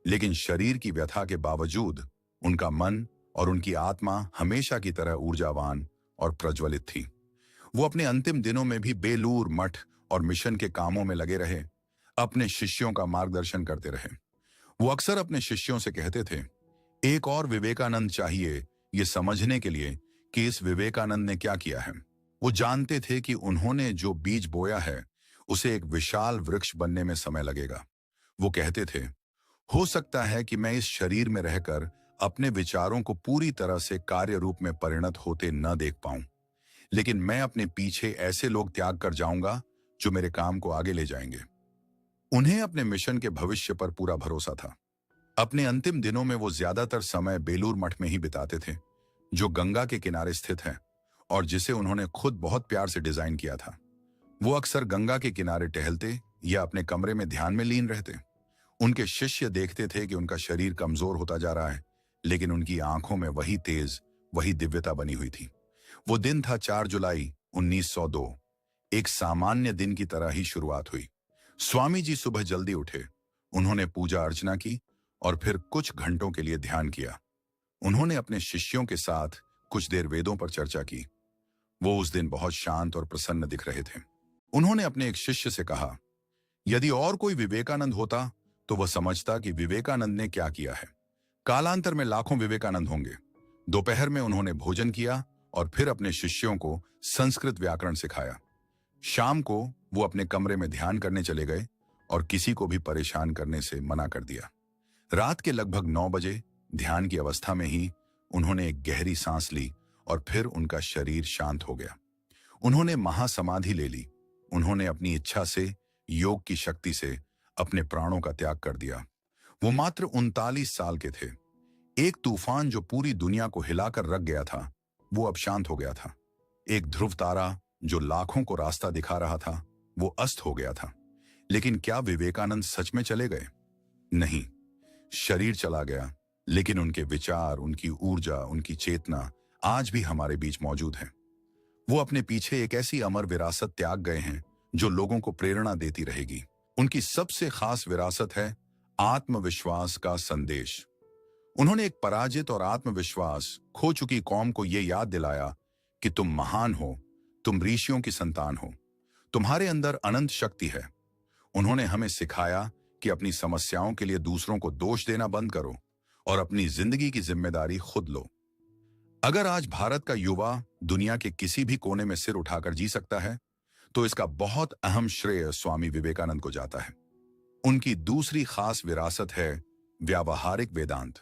लेकिन शरीर की व्यथा के बावजूद उनका मन और उनकी आत्मा हमेशा की तरह ऊर्जावान और प्रज्वलित थी। वो अपने अंतिम दिनों में भी बेलूर मठ और मिशन के कामों में लगे रहे, अपने शिष्यों का मार्गदर्शन करते रहे। वो अक्सर अपने शिष्यों से कहते थे, एक और विवेकानंद चाहिए ये समझने के लिए कि इस विवेकानंद ने क्या किया है। वो जानते थे कि उन्होंने जो बीज बोया है उसे एक विशाल वृक्ष बनने में समय लगेगा। वो कहते थे, हो सकता है कि मैं इस शरीर में रहकर अपने विचारों को पूरी तरह से कार्य रूप में परिणत होते न देख पाऊं, लेकिन मैं अपने पीछे ऐसे लोग त्याग कर जाऊंगा जो मेरे काम को आगे ले जाएंगे। उन्हें अपने मिशन के भविष्य पर पूरा भरोसा था। अपने अंतिम दिनों में वो ज्यादातर समय बेलूर मठ में ही बिताते थे, जो गंगा के किनारे स्थित है और जिसे उन्होंने खुद बहुत प्यार से डिजाइन किया था। वो अक्सर गंगा के किनारे टहलते या अपने कमरे में ध्यान में लीन रहते। उनके शिष्य देखते थे कि उनका शरीर कमजोर होता जा रहा है, लेकिन उनकी आंखों में वही तेज, वही दिव्यता बनी हुई थी। वो दिन था 4 जुलाई 1902। एक सामान्य दिन की तरह ही शुरुआत हुई। स्वामी जी सुबह जल्दी उठे। उन्होंने पूजा अर्चना की और फिर कुछ घंटों के लिए ध्यान किया। उन्होंने अपने शिष्यों के साथ कुछ देर वेदों पर चर्चा की। वो उस दिन बहुत शांत और प्रसन्न दिख रहे थे। उन्होंने अपने एक शिष्य से कहा, यदि और कोई विवेकानंद होता तो वह समझता कि विवेकानंद ने क्या किया है। कालांतर में लाखों विवेकानंद होंगे। दोपहर में उन्होंने भोजन किया और फिर अपने शिष्यों को संस्कृत व्याकरण सिखाया। शाम को वो अपने कमरे में ध्यान करने चले गए और किसी को भी परेशान करने से मना कर दिया। रात के लगभग 9 बजे ध्यान की अवस्था में ही उन्होंने एक गहरी सांस ली और फिर उनका शरीर शांत हो गया। उन्होंने महासमाधि ले ली। उन्होंने अपनी इच्छा से, योग की शक्ति से अपने प्राणों का त्याग कर दिया। वो मात्र 39 साल के थे। एक तूफान जो पूरी दुनिया को हिलाकर रख गया था, वो अब शांत हो गया था। एक ध्रुव तारा जो लाखों को रास्ता दिखा रहा था, वो अस्त हो गया था। लेकिन क्या विवेकानंद सच में चले गए? नहीं, शरीर चला गया, लेकिन उनके विचार, उनकी ऊर्जा, उनकी चेतना आज भी हमारे बीच मौजूद है। वो अपने पीछे एक ऐसी अमर विरासत त्याग गए हैं जो लोगों को प्रेरणा देती रहेगी। उनकी सबसे खास विरासत है आत्मविश्वास का संदेश। उन्होंने एक पराजित और आत्मविश्वास खो चुकी कौम को यह याद दिलाया कि तुम महान हो, तुम ऋषियों की संतान हो, तुम्हारे अंदर अनंत शक्ति है। उन्होंने हमें सिखाया कि अपनी समस्याओं के लिए दूसरों को दोष देना बंद करो और अपनी जिंदगी की जिम्मेदारी खुद लो। अगर आज भारत का युवा दुनिया के किसी भी कोने में सिर उठाकर जी सकता है, तो इसका बहुत अहम श्रेय स्वामी विवेकानंद को जाता है। उनकी दूसरी खास विरासत है व्यावहारिक वेदांत।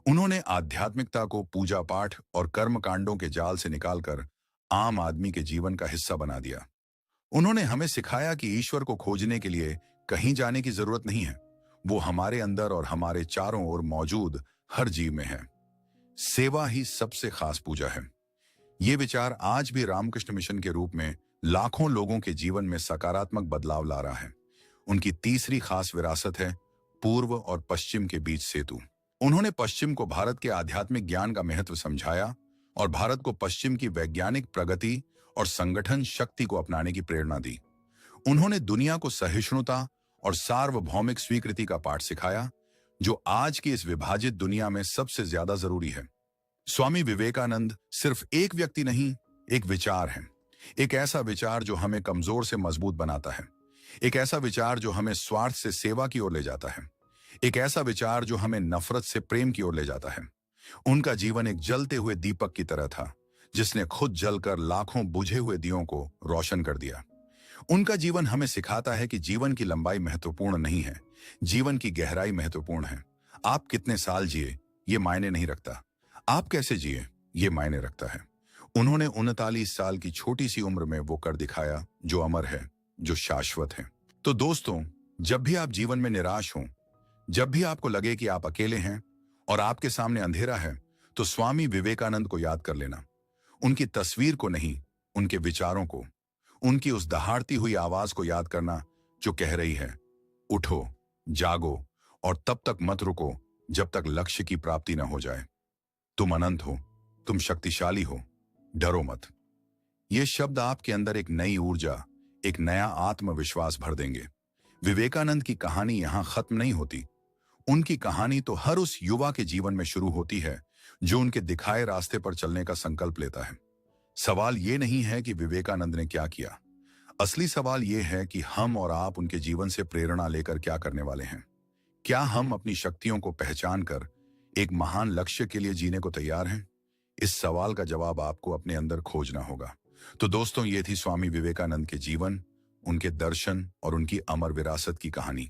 उन्होंने आध्यात्मिकता को पूजा पाठ और कर्मकांडों के जाल से निकालकर आम आदमी के जीवन का हिस्सा बना दिया। उन्होंने हमें सिखाया कि ईश्वर को खोजने के लिए कहीं जाने की जरूरत नहीं है। वो हमारे अंदर और हमारे चारों ओर मौजूद हर जीव में है। सेवा ही सबसे खास पूजा है। ये विचार आज भी रामकृष्ण मिशन के रूप में लाखों लोगों के जीवन में सकारात्मक बदलाव ला रहा है। उनकी तीसरी खास विरासत है पूर्व और पश्चिम के बीच सेतु। उन्होंने पश्चिम को भारत के आध्यात्मिक ज्ञान का महत्व समझाया और भारत को पश्चिम की वैज्ञानिक प्रगति और संगठन शक्ति को अपनाने की प्रेरणा दी। उन्होंने दुनिया को सहिष्णुता और सार्वभौमिक स्वीकृति का पाठ सिखाया, जो आज की इस विभाजित दुनिया में सबसे ज्यादा जरूरी है। स्वामी विवेकानंद सिर्फ एक व्यक्ति नहीं, एक विचार है। एक ऐसा विचार जो हमें कमजोर से मजबूत बनाता है। एक ऐसा विचार जो हमें स्वार्थ से सेवा की ओर ले जाता है। एक ऐसा विचार जो हमें नफरत से प्रेम की ओर ले जाता है। उनका जीवन एक जलते हुए दीपक की तरह था, जिसने खुद जलकर लाखों बुझे हुए दियों को रोशन कर दिया। उनका जीवन हमें सिखाता है कि जीवन की लंबाई महत्वपूर्ण नहीं है, जीवन की गहराई महत्वपूर्ण है। आप कितने साल जिए ये मायने नहीं रखता, आप कैसे जिए ये मायने रखता है। उन्होंने 39 साल की छोटी सी उम्र में वो कर दिखाया जो अमर है, जो शाश्वत है। तो दोस्तों, जब भी आप जीवन में निराश हों, जब भी आपको लगे कि आप अकेले हैं और आपके सामने अंधेरा है, तो स्वामी विवेकानंद को याद कर लेना। उनकी तस्वीर को नहीं, उनके विचारों को, उनकी उस दहाड़ती हुई आवाज को याद करना जो कह रही है, उठो, जागो और तब तक मत रुको जब तक लक्ष्य की प्राप्ति न हो जाए। तुम अनंत हो, तुम शक्तिशाली हो, डरो मत। ये शब्द आपके अंदर एक नई ऊर्जा, एक नया आत्मविश्वास भर देंगे। विवेकानंद की कहानी यहां खत्म नहीं होती। उनकी कहानी तो हर उस युवा के जीवन में शुरू होती है जो उनके दिखाए रास्ते पर चलने का संकल्प लेता है। सवाल ये नहीं है कि विवेकानंद ने क्या किया, असली सवाल ये है कि हम और आप उनके जीवन से प्रेरणा लेकर क्या करने वाले हैं। क्या हम अपनी शक्तियों को पहचान कर एक महान लक्ष्य के लिए जीने को तैयार हैं? इस सवाल का जवाब आपको अपने अंदर खोजना होगा। तो दोस्तों, ये थी स्वामी विवेकानंद के जीवन, उनके दर्शन और उनकी अमर विरासत की कहानी।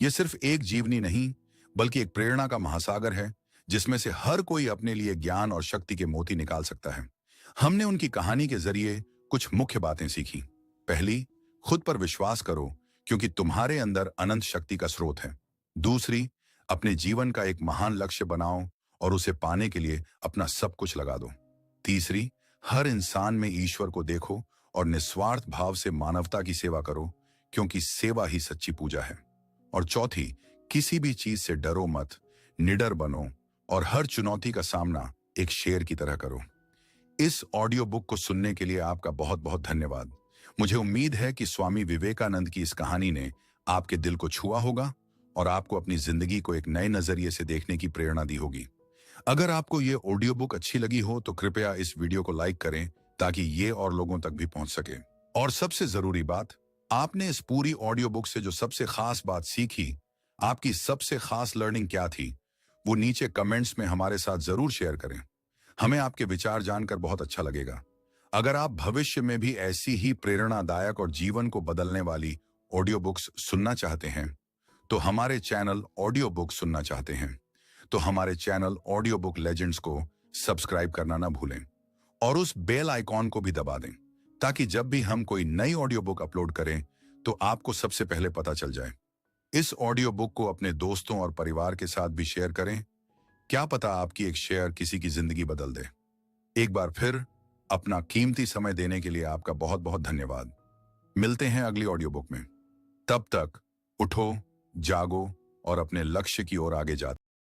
ये सिर्फ एक जीवनी नहीं, बल्कि एक प्रेरणा का महासागर है, जिसमें से हर कोई अपने लिए ज्ञान और शक्ति के मोती निकाल सकता है। हमने उनकी कहानी के जरिए कुछ मुख्य बातें सीखी। पहली, खुद पर विश्वास करो, क्योंकि तुम्हारे अंदर अनंत शक्ति का स्रोत है। दूसरी, अपने जीवन का एक महान लक्ष्य बनाओ और उसे पाने के लिए अपना सब कुछ लगा दो। तीसरी, हर इंसान में ईश्वर को देखो और निस्वार्थ भाव से मानवता की सेवा करो, क्योंकि सेवा ही सच्ची पूजा है। और चौथी, किसी भी चीज से डरो मत, निडर बनो और हर चुनौती का सामना एक शेर की तरह करो। इस ऑडियो बुक को सुनने के लिए आपका बहुत बहुत धन्यवाद। मुझे उम्मीद है कि स्वामी विवेकानंद की इस कहानी ने आपके दिल को छुआ होगा और आपको अपनी जिंदगी को एक नए नजरिए से देखने की प्रेरणा दी होगी। अगर आपको ये ऑडियो बुक अच्छी लगी हो तो कृपया इस वीडियो को लाइक करें ताकि ये और लोगों तक भी पहुंच सके। और सबसे जरूरी बात, आपने इस पूरी ऑडियो बुक से जो सबसे खास बात सीखी, आपकी सबसे खास लर्निंग क्या थी, वो नीचे कमेंट्स में हमारे साथ जरूर शेयर करें। हमें आपके विचार जानकर बहुत अच्छा लगेगा। अगर आप भविष्य में भी ऐसी ही प्रेरणादायक और जीवन को बदलने वाली ऑडियो बुक्स सुनना चाहते हैं, तो हमारे चैनल ऑडियो बुक सुनना चाहते हैं, तो हमारे चैनल ऑडियो बुक लेजेंड्स को सब्सक्राइब करना ना भूलें और उस बेल आइकॉन को भी दबा दें ताकि जब भी हम कोई नई ऑडियो बुक अपलोड करें तो आपको सबसे पहले पता चल जाए। इस ऑडियो बुक को अपने दोस्तों और परिवार के साथ भी शेयर करें। क्या पता आपकी एक शेयर किसी की जिंदगी बदल दे। एक बार फिर अपना कीमती समय देने के लिए आपका बहुत बहुत धन्यवाद। मिलते हैं अगली ऑडियो बुक में। तब तक उठो, जागो और अपने लक्ष्य की ओर आगे जाते